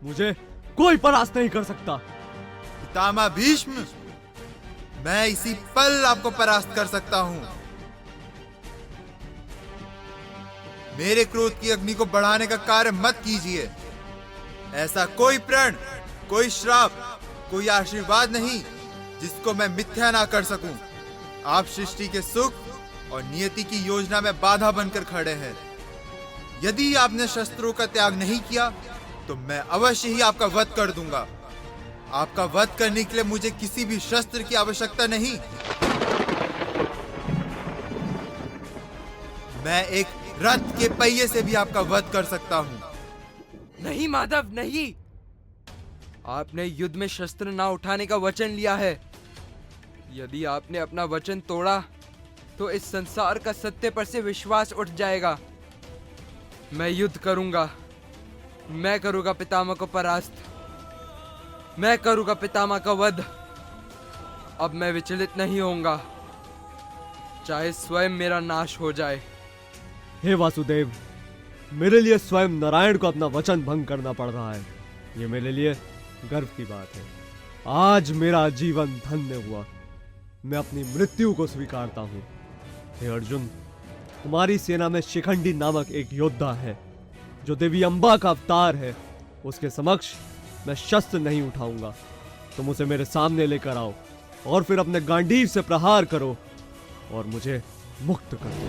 मुझे कोई परास्त नहीं कर सकता। पितामह भीष्म, मैं इसी पल आपको परास्त कर सकता हूं। मेरे क्रोध की अग्नि को बढ़ाने का कार्य मत कीजिए। ऐसा कोई प्रण, कोई श्राप, कोई आशीर्वाद नहीं जिसको मैं मिथ्या ना कर सकूं। आप सृष्टि के सुख और नियति की योजना में बाधा बनकर खड़े हैं। यदि आपने शस्त्रों का त्याग नहीं किया तो मैं अवश्य ही आपका वध कर दूंगा। आपका वध करने के लिए मुझे किसी भी शस्त्र की आवश्यकता नहीं। मैं एक रथ के पहिए से भी आपका वध कर सकता हूं। नहीं माधव, नहीं। आपने युद्ध में शस्त्र ना उठाने का वचन लिया है। यदि आपने अपना वचन तोड़ा तो इस संसार का सत्य पर से विश्वास उठ जाएगा। मैं युद्ध करूंगा। मैं करूंगा पितामह को परास्त। मैं करूंगा पितामह का वध। अब मैं विचलित नहीं होऊंगा, चाहे स्वयं मेरा नाश हो जाए। हे वासुदेव, मेरे लिए स्वयं नारायण को अपना वचन भंग करना पड़ रहा है। ये मेरे लिए गर्व की बात है। आज मेरा जीवन धन्य हुआ। मैं अपनी मृत्यु को स्वीकारता हूँ। हे अर्जुन, तुम्हारी सेना में शिखंडी नामक एक योद्धा है जो देवी अंबा का अवतार है। उसके समक्ष मैं शस्त्र नहीं उठाऊंगा। तुम उसे मेरे सामने लेकर आओ और फिर अपने गांडीव से प्रहार करो और मुझे मुक्त कर दो।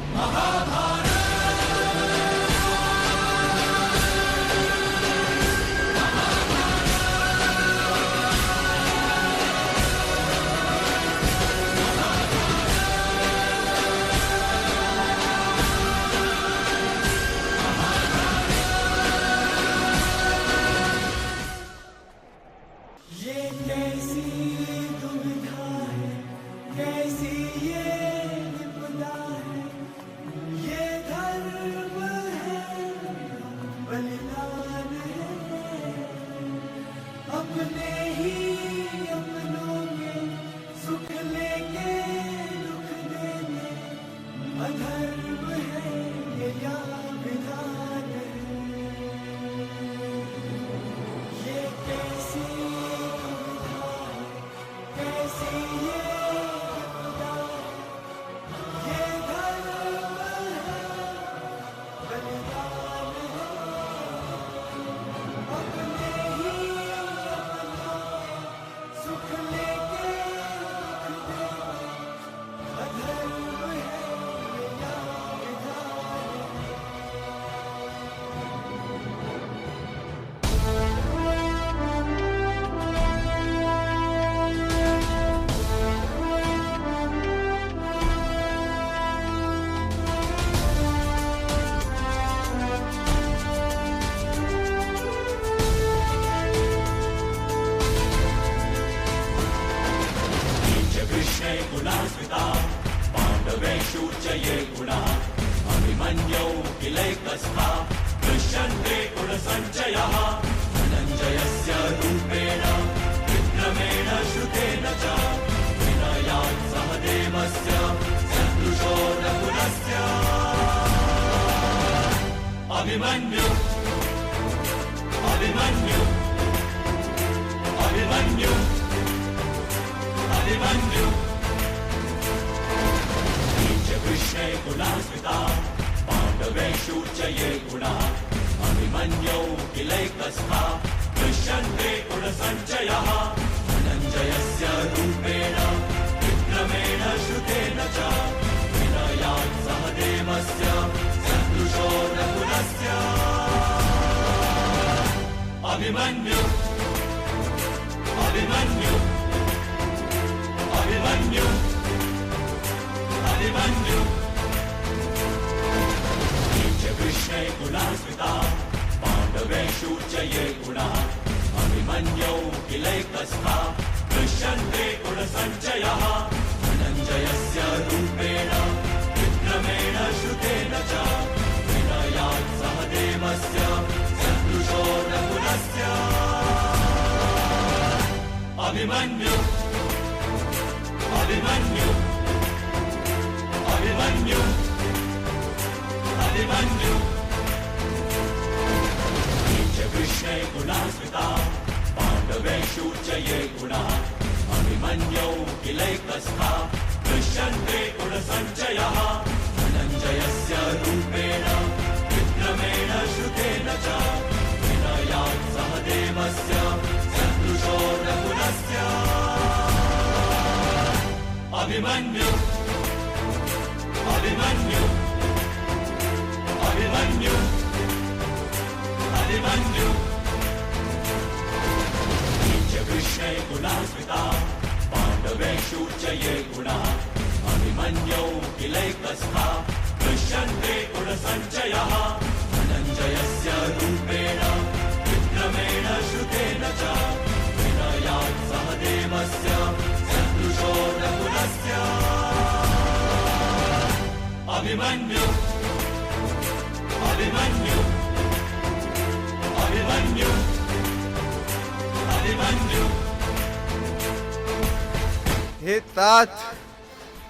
हे तात,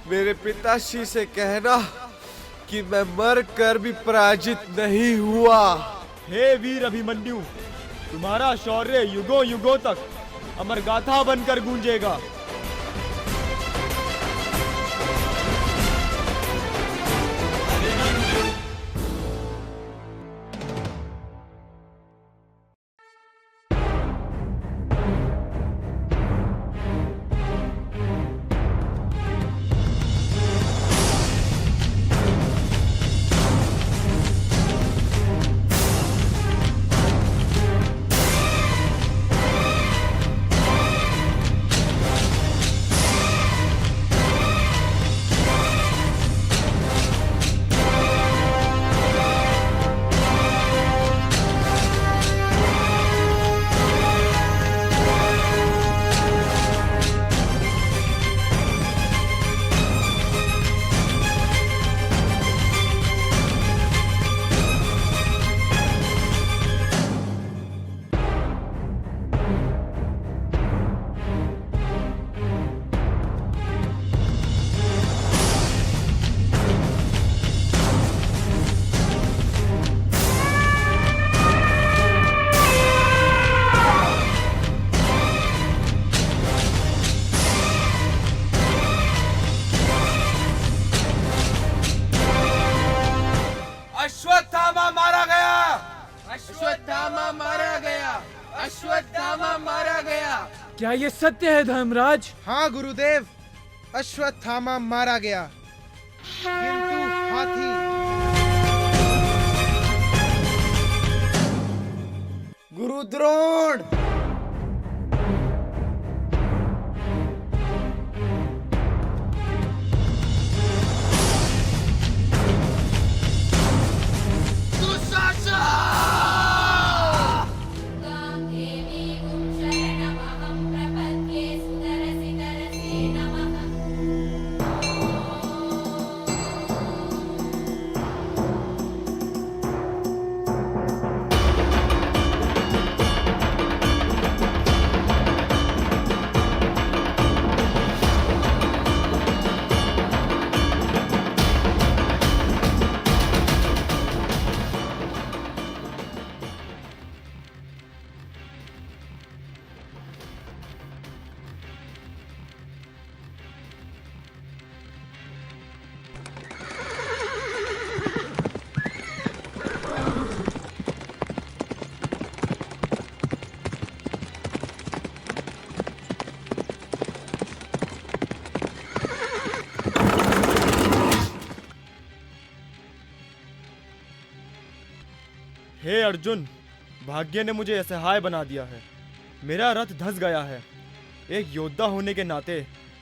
मेरे पिताश्री से कहना कि मैं मर कर भी पराजित नहीं हुआ। हे वीर अभिमन्यु, तुम्हारा शौर्य युगों युगों तक अमर गाथा बनकर गूंजेगा। अश्वत्थामा मारा गया, अश्वत्थामा मारा गया। क्या ये सत्य है धर्मराज? हाँ गुरुदेव, अश्वत्थामा मारा गया, किंतु हाथी। गुरु द्रोण, हे अर्जुन, भाग्य ने मुझे असहाय बना दिया है। मेरा रथ धंस गया है। एक योद्धा होने के नाते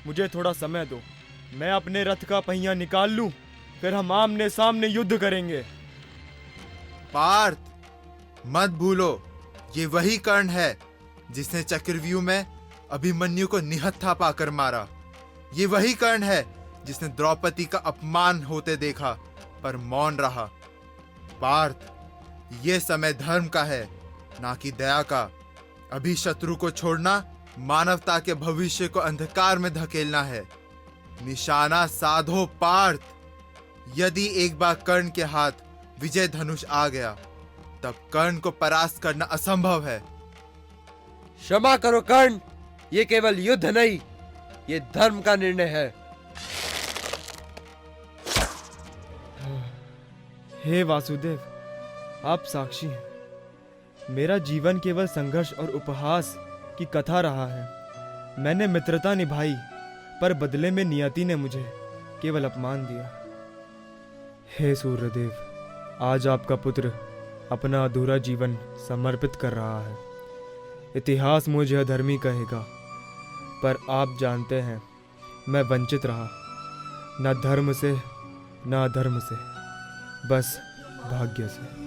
मुझे थोड़ा समय दो। मैं अपने रथ का पहिया निकाल लूं, फिर हम आमने सामने युद्ध करेंगे। पार्थ, मत भूलो, ये वही कर्ण है जिसने चक्रव्यूह में अभिमन्यु को निहत्था पाकर मारा। ये वही कर्ण है जिसने द्रौपदी का अपमान होते देखा पर मौन रहा। पार्थ, ये समय धर्म का है, ना कि दया का। अभी शत्रु को छोड़ना मानवता के भविष्य को अंधकार में धकेलना है। निशाना साधो पार्थ। यदि एक बार कर्ण के हाथ विजय धनुष आ गया, तब कर्ण को परास्त करना असंभव है। क्षमा करो कर्ण, ये केवल युद्ध नहीं, ये धर्म का निर्णय है। हे वासुदेव, आप साक्षी हैं। मेरा जीवन केवल संघर्ष और उपहास की कथा रहा है। मैंने मित्रता निभाई, पर बदले में नियति ने मुझे केवल अपमान दिया। हे सूर्यदेव, आज आपका पुत्र अपना अधूरा जीवन समर्पित कर रहा है। इतिहास मुझे अधर्मी कहेगा, पर आप जानते हैं मैं वंचित रहा, न धर्म से न अधर्म से, बस भाग्य से।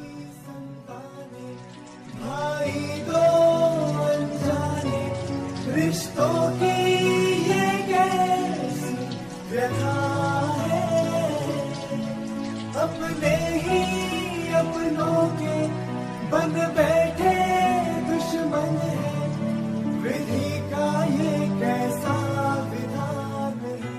भाई दो अनजाने रिश्तों की ये कैसी व्यथा है। अपने ही अपनों के बन बैठे दुश्मन है। विधि का ये कैसा विधान है।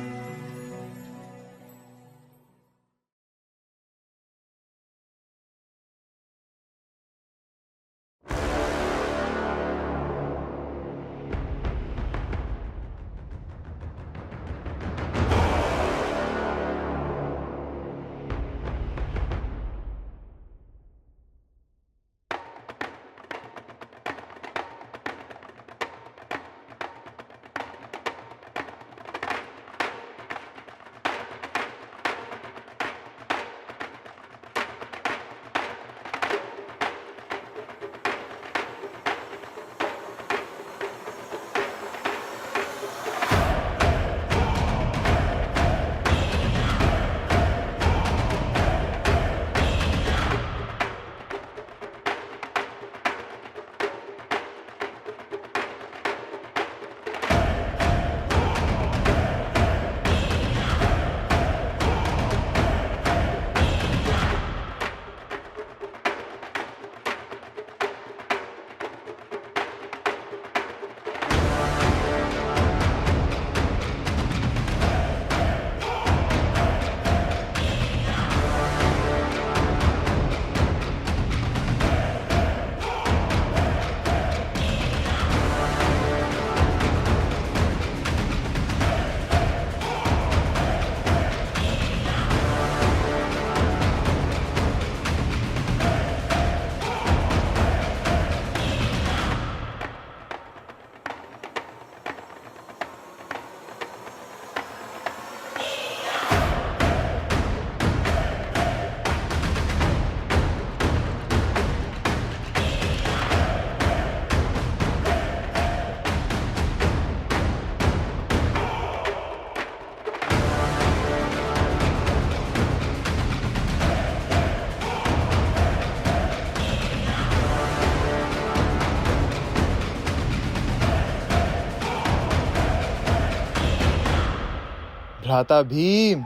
भ्राता भीम।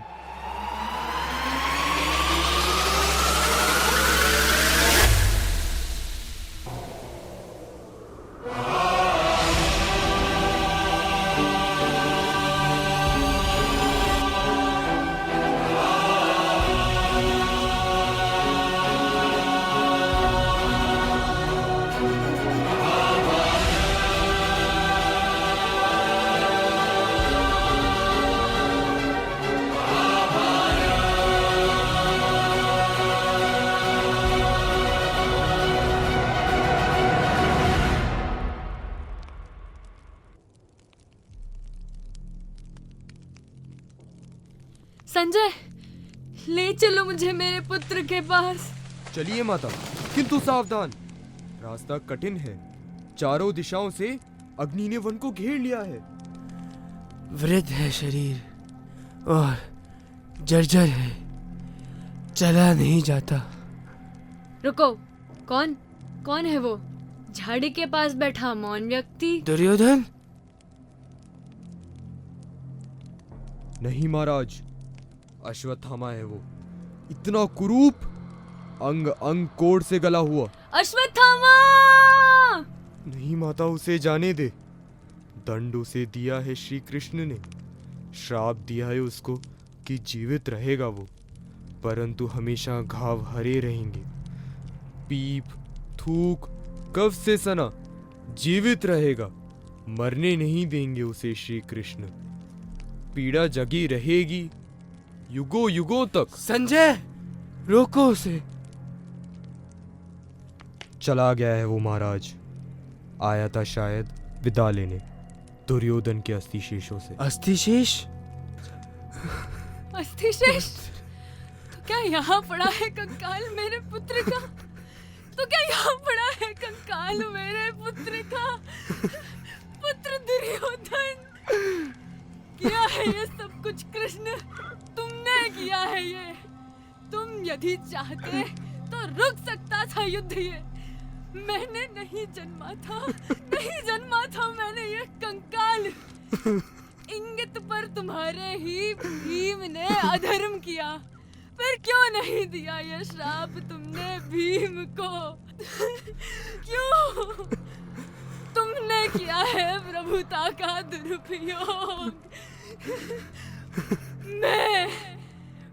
संजय, ले चलो मुझे मेरे पुत्र के पास। चलिए माता, किंतु सावधान, रास्ता कठिन है। चारों दिशाओं से अग्नि ने वन को घेर लिया है। वृद्ध है शरीर और जर्जर है, चला नहीं जाता। रुको, कौन कौन है वो झाड़ी के पास बैठा मौन व्यक्ति? दुर्योधन? नहीं महाराज, अश्वत्थामा है वो। इतना कुरूप, अंग अंग कोड़ से गला हुआ। अश्वत्थामा! नहीं माता, उसे जाने दे। दंड उसे दिया है श्री कृष्ण ने। श्राप दिया है उसको कि जीवित रहेगा वो, परंतु हमेशा घाव हरे रहेंगे। पीप, थूक, कफ से सना जीवित रहेगा, मरने नहीं देंगे उसे श्री कृष्ण। पीड़ा जगी रहेगी युगों युगों तक। संजय, रोको उसे। चला गया है वो महाराज। आया था शायद विदा लेने दुर्योधन के अस्थिशेषों से। अस्थिशेष? अस्थिशेष? तो क्या यहाँ पड़ा है कंकाल मेरे पुत्र का? तो क्या यहाँ पड़ा है कंकाल मेरे पुत्र का? पुत्र दुर्योधन! किया है ये सब कुछ कृष्ण, तुमने किया है ये। तुम यदि चाहते तो रुक सकता था युद्ध ये। मैंने नहीं जन्मा था मैंने ये कंकाल। इंगित पर तुम्हारे ही भीम ने अधर्म किया, फिर क्यों नहीं दिया ये श्राप तुमने भीम को? क्यों? तुमने किया है प्रभुता का दुरुपयोग।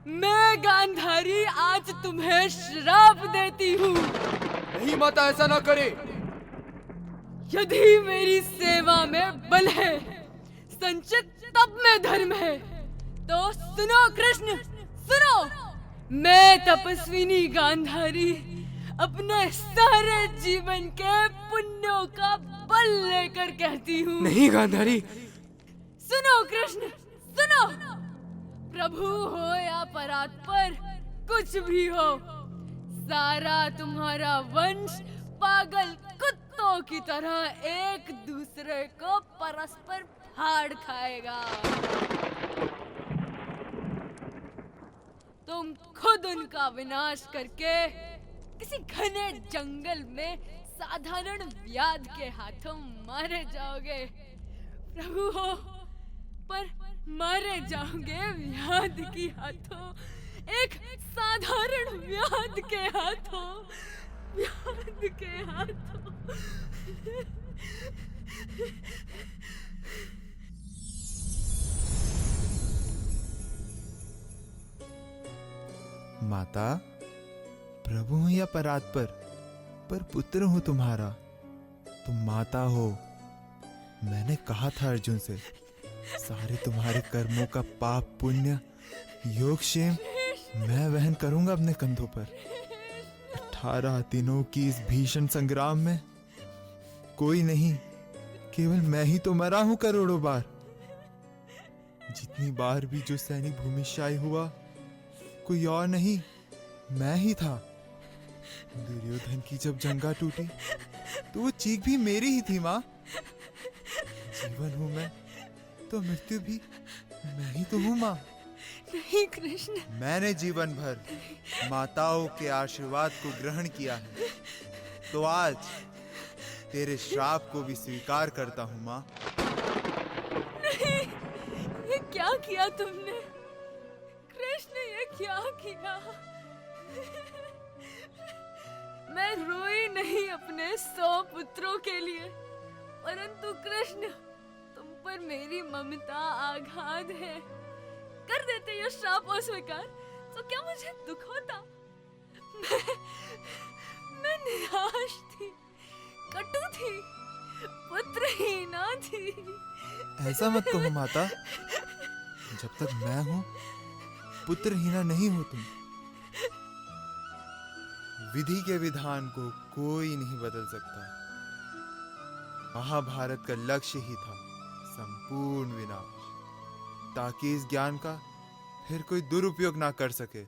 मैं गांधारी आज तुम्हें श्राप देती हूँ। नहीं माता, ऐसा ना करे। यदि मेरी सेवा में बल है, संचित तब में धर्म है, तो सुनो कृष्ण, सुनो। मैं तपस्विनी गांधारी अपने सारे जीवन के पुण्यों का बल लेकर कहती हूँ। नहीं गांधारी। सुनो कृष्ण, सुनो। प्रभु हो या परात्पर, कुछ भी हो, सारा तुम्हारा वंश पागल कुत्तों की तरह एक दूसरे को परस्पर फाड़ खाएगा। तुम खुद उनका विनाश करके किसी घने जंगल में साधारण व्याध के हाथों मारे जाओगे। प्रभु हो, पर मारे जाओगे व्याध की हाथों, एक साधारण व्याध के हाथों, व्याध के हाथों। माता, प्रभु हूं या परात्पर, पर पुत्र हूं तुम्हारा। तुम माता हो। मैंने कहा था अर्जुन से, सारे तुम्हारे कर्मों का पाप पुण्य योगक्षेम मैं वहन करूंगा अपने कंधों पर। 18 दिनों की इस भीषण संग्राम में कोई नहीं, केवल मैं ही तो मरा हूं करोड़ों बार। जितनी बार भी जो सैनिक भूमिशाई हुआ, कोई और नहीं, मैं ही था। दुर्योधन की जब जंगा टूटी तो वो चीख भी मेरी ही थी माँ। जीवन हूं मैं तो मृत्यु भी मैं ही तो हूं माँ। नहीं कृष्ण, मैंने जीवन भर माताओं के आशीर्वाद को ग्रहण किया है, तो आज तेरे श्राप को भी स्वीकार करता हूं माँ। नहीं, ये क्या किया तुमने? किया। मैं रोई नहीं अपने 100 पुत्रों के लिए, परंतु कृष्ण तुम पर मेरी ममता आघात है। कर देते ये श्राप अस्वीकार तो क्या मुझे दुख होता? मैं निराश थी, कटु थी, पुत्रहीना थी। ऐसा मत कहो माता, जब तक मैं हूं पुत्रहीना नहीं हो तुम। विधि के विधान को कोई नहीं बदल सकता। महाभारत का लक्ष्य ही था संपूर्ण विनाश, ताकि इस ज्ञान का फिर कोई दुरुपयोग ना कर सके।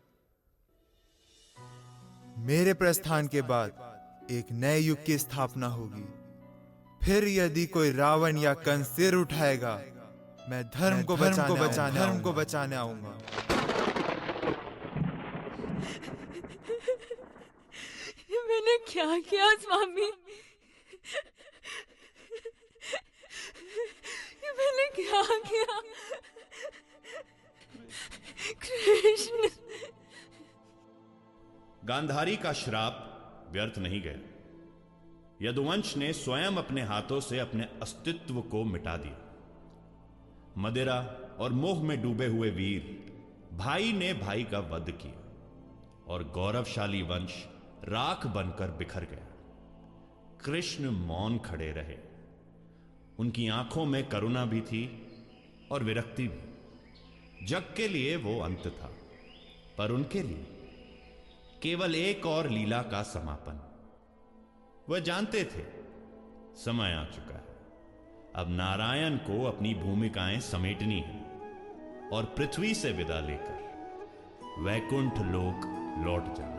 मेरे प्रस्थान के बाद एक नए युग की स्थापना होगी। फिर यदि कोई रावण या कंस सिर उठाएगा, मैं धर्म को बचाने आऊंगा। मैंने क्या किया स्वामी? मैंने क्या किया? कृष्ण। गांधारी का श्राप व्यर्थ नहीं गया। यदुवंश ने स्वयं अपने हाथों से अपने अस्तित्व को मिटा दिया। मदिरा और मोह में डूबे हुए वीर भाई ने भाई का वध किया और गौरवशाली वंश राख बनकर बिखर गया। कृष्ण मौन खड़े रहे। उनकी आंखों में करुणा भी थी और विरक्ति भी। जग के लिए वो अंत था, पर उनके लिए केवल एक और लीला का समापन। वह जानते थे समय आ चुका है। अब नारायण को अपनी भूमिकाएं समेटनी है और पृथ्वी से विदा लेकर वैकुंठ लोक लौट जाना।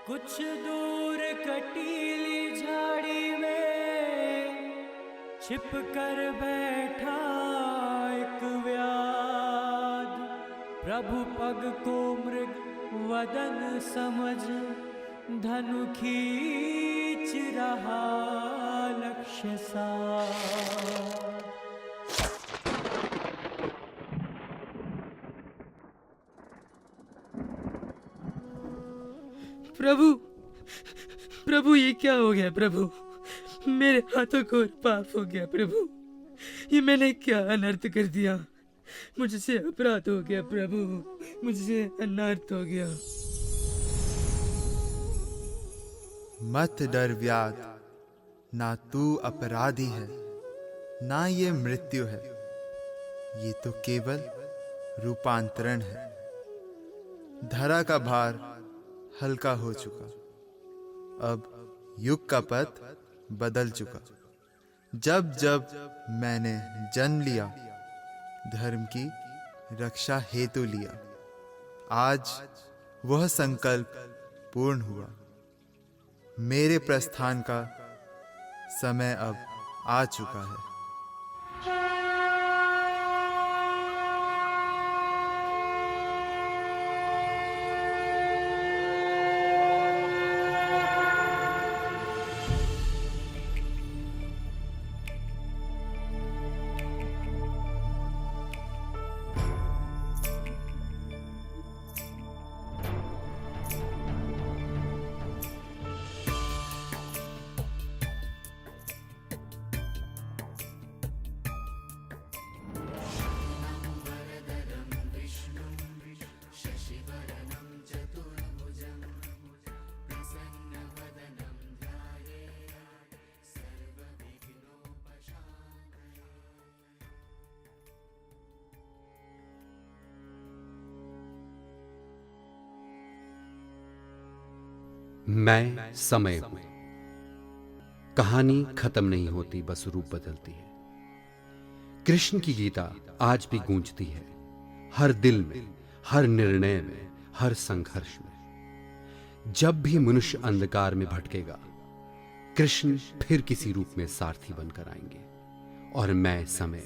कुछ दूर कटीली झाड़ी में छिप कर बैठा एक व्याध। प्रभु पग को मृग वदन समझ धनु खींच रहा लक्ष्य सा। प्रभु, प्रभु ये क्या हो गया प्रभु? मेरे हाथों को पाप हो गया प्रभु। ये मैंने क्या अनर्थ कर दिया? मुझसे अपराध हो गया प्रभु, मुझसे अनर्थ हो गया। मत डर व्याध, ना तू अपराधी है, ना ये मृत्यु है। ये तो केवल रूपांतरण है। धरा का भार हल्का हो चुका, अब युग का पथ बदल चुका। जब जब मैंने जन्म लिया, धर्म की रक्षा हेतु लिया, आज वह संकल्प पूर्ण हुआ। मेरे प्रस्थान का समय अब आ चुका है। मैं समय हूं। कहानी खत्म नहीं होती, बस रूप बदलती है। कृष्ण की गीता आज भी गूंजती है, हर दिल में, हर निर्णय में, हर संघर्ष में। जब भी मनुष्य अंधकार में भटकेगा, कृष्ण फिर किसी रूप में सारथी बनकर आएंगे और मैं समय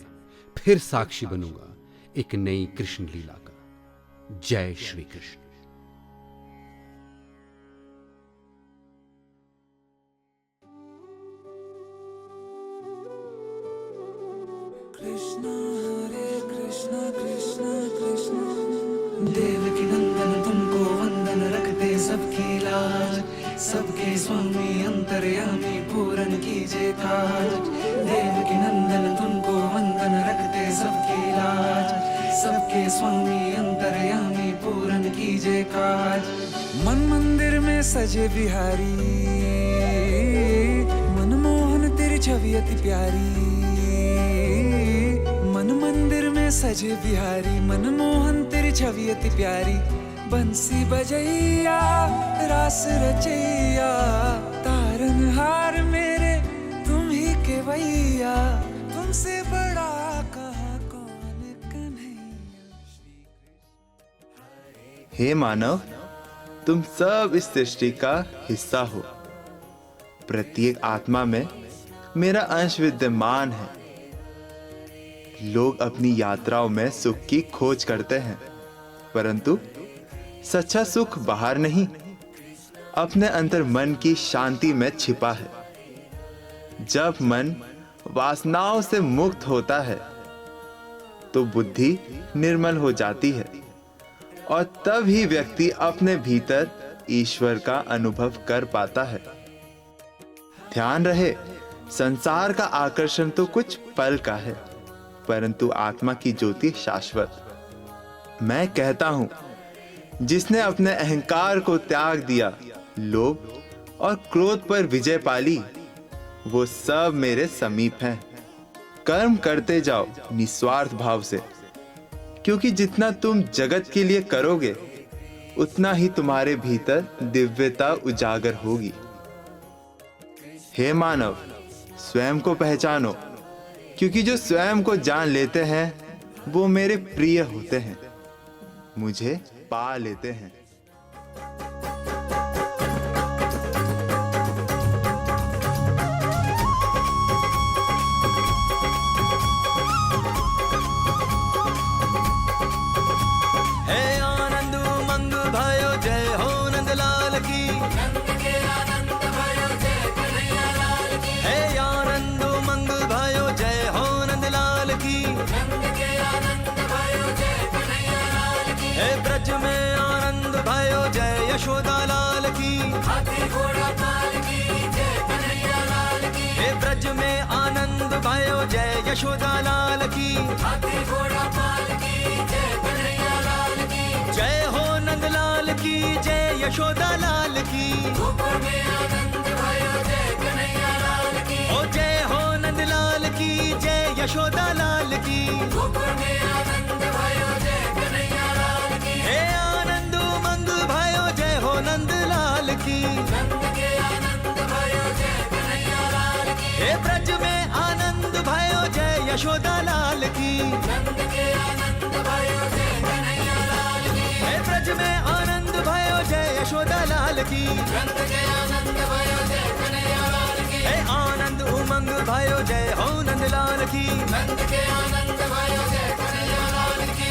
फिर साक्षी बनूंगा एक नई कृष्ण लीला का। जय श्री कृष्ण। कृष्ण हरे कृष्ण कृष्ण कृष्ण देवकी नंदन तुमको वंदन रखते सबकी लाज, सबके स्वामी अंतर्यामी पूरन कीजिए काज। देवकी नंदन तुमको वंदन रखते सबकी लाज, सबके स्वामी अंतर्यामी पूरन कीजिए काज। मन मंदिर में सजे बिहारी, मनमोहन तेरी छवि अति प्यारी। मन मंदिर में सजे बिहारी, मनमोहन तेरी छवि अति प्यारी। बंसी बजैया रास रचैया, तारनहार मेरे तुम ही के भैया। तुमसे बड़ा कहाँ कौन कन्हैया। हे मानव, तुम सब इस सृष्टि का हिस्सा हो। प्रत्येक आत्मा में मेरा अंश विद्यमान है। लोग अपनी यात्राओं में सुख की खोज करते हैं, परंतु सच्चा सुख बाहर नहीं, अपने अंतर मन की शांति में छिपा है। जब मन वासनाओं से मुक्त होता है तो बुद्धि निर्मल हो जाती है और तब ही व्यक्ति अपने भीतर ईश्वर का अनुभव कर पाता है। ध्यान रहे, संसार का आकर्षण तो कुछ पल का है, परंतु आत्मा की ज्योति शाश्वत। मैं कहता हूं, जिसने अपने अहंकार को त्याग दिया, लोभ और क्रोध पर विजय पाली, वो सब मेरे समीप हैं। कर्म करते जाओ निस्वार्थ भाव से, क्योंकि जितना तुम जगत के लिए करोगे, उतना ही तुम्हारे भीतर दिव्यता उजागर होगी। हे मानव, स्वयं को पहचानो, क्योंकि जो स्वयं को जान लेते हैं वो मेरे प्रिय होते हैं, मुझे पा लेते हैं। हे आनंद उमंग भयो जय हो नंद लाल की। हे आनंद उमंग भयो जय हो नंद लाल की। हे ब्रज में आनंद भयो जय यशोदा लाल की। हे ब्रज में आनंद भयो जय यशोदा लाल की। जय हो नंद लाल की, जय यशोदा लाल की। ओ जय हो नंद लाल की, जय यशोदा लाल की। हे आनंद उमंग भयो जय हो नंद लाल की। हे ब्रज में आनंद भयो जय यशोदा लाल की। हे ब्रज में आनंद भयो जय यशोदा लाल की। हे आनंद उमंग भयो जय हो नंद लाल की।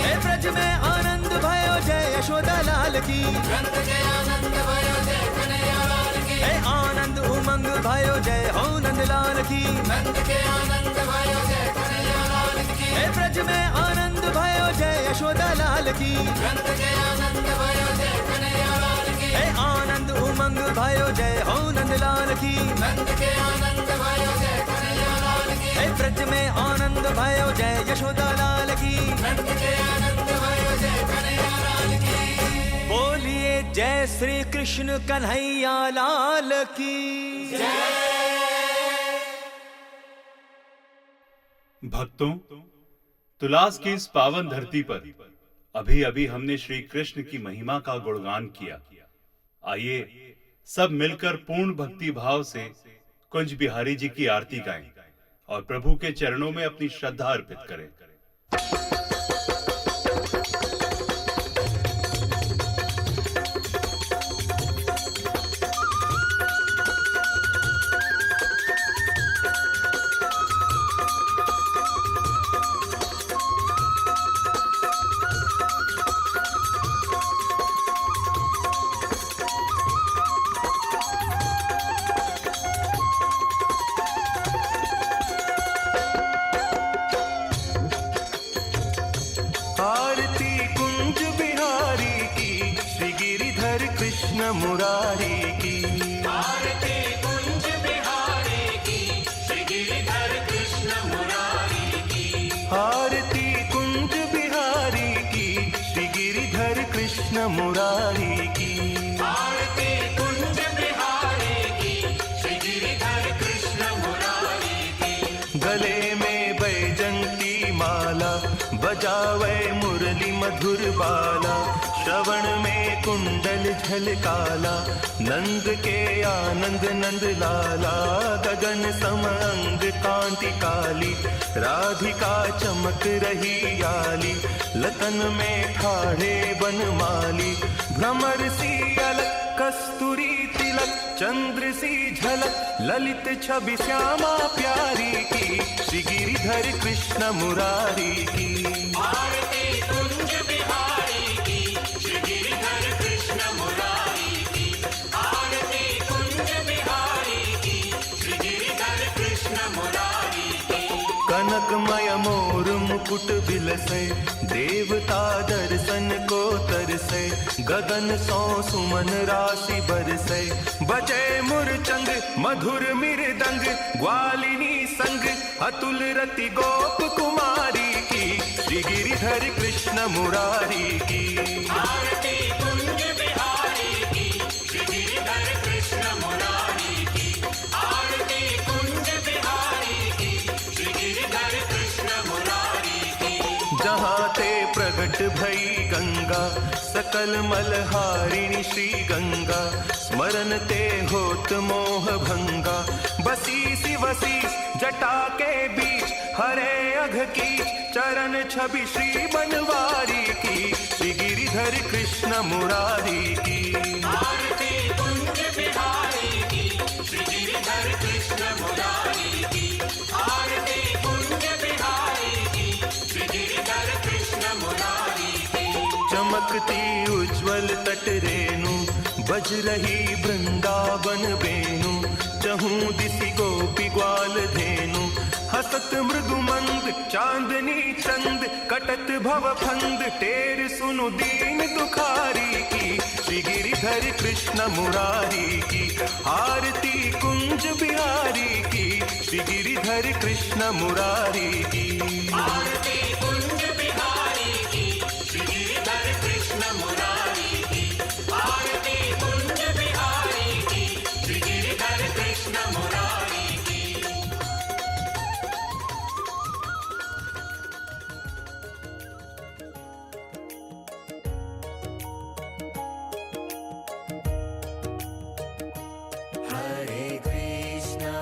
हे ब्रज में आनंद भयो जय यशोदा लाल की। हे आनंद उमंग भयो जय हो नंद लाल की। हे ब्रज में आनंद भयो जय यशोदा लाल की। हे आनंद उमंग भयो जय हो नंद लाल की। हे ब्रज में आनंद भयो जय यशोदा लाल की। बोलिए जय श्री कृष्ण कन्हैया लाल की। भक्तों, तुलास की इस पावन धरती पर अभी अभी हमने श्री कृष्ण की महिमा का गुणगान किया। आइए सब मिलकर पूर्ण भक्ति भाव से कुंज बिहारी जी की आरती गाएं और प्रभु के चरणों में अपनी श्रद्धा अर्पित करें। कृष्ण मुरारी की। आरती कुंज बिहारी की, श्री गिरिधर कृष्ण मुरारी की। आरती कुंज बिहारी की, श्री गिरिधर कृष्ण मुरारी की। आरती कुंज बिहारी की, श्री गिरिधर कृष्ण मुरारी की। गले में बैजंती माला, बजावे मुरली मधुर बाला। श्रवण में कुंडल झलकाला, नंद के आनंद नंद लाला। गगन सम अंग कांति काली, राधिका चमक रही आली। लतन में ठाढ़े बनमाली, भ्रमर सी अलक कस्तूरी तिलक। चंद्र सी झलक ललित छवि श्यामा प्यारी की, श्री गिरिधर कृष्ण मुरारी की। आरती कुंज बिहारी की, श्री गिरिधर कृष्ण मुरारी की। आरती कुंज बिहारी की, श्री गिरिधर कृष्ण मुरारी की। कनकमय मोर मुकुट बिलसे, देवता दर्शन को तरसे। गगन सौ सुमन राशि बरसे, बजे मुरचंग मधुर मृदंग। ग्वालिनी संग अतुल रति गोप कुमारी की, श्री गिरिधर कृष्ण मुरारी की। आरती कुंज बिहारी की, श्री गिरिधर कृष्ण मुरारी की। आरती कुंज बिहारी की, श्री गिरिधर कृष्ण मुरारी की। जहाँ ते प्रगट भई गंगा, सकल मलहारिणी श्री गंगा। स्मरण ते होत मोह भंगा, बसी सी वसीस जटा के बीच। हरे अघ की चरण छवि श्री बनवारी की, श्री गिरिधर कृष्ण मुरारी की। आरती कुंज बिहारी की, श्री गिरिधर कृष्ण मुरारी की। आरती कुंज बिहारी की, श्री गिरिधर कृष्ण मुरारी की। चमकती उज्ज्वल तट रेणु, बज रही वृंदावन वेणु। चहूं दिसी गोपी ग्वाल धेनु, हसत मृदु मंद चांदनी चंद। कटत भव फंद टेर सुनु दीन दुखारी की, श्री गिरिधर कृष्ण मुरारी की। आरती कुंज बिहारी की, श्री गिरिधर कृष्ण मुरारी की। आरती कुंज बिहारी की, श्री गिरिधर कृष्ण मुरारी की। आरती कुंज बिहारी की, श्री गिरिधर कृष्ण मुरारी की। हरे Krishna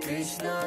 Krishna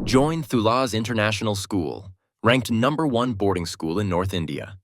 Join Thulaz International School, ranked #1 boarding school in North India.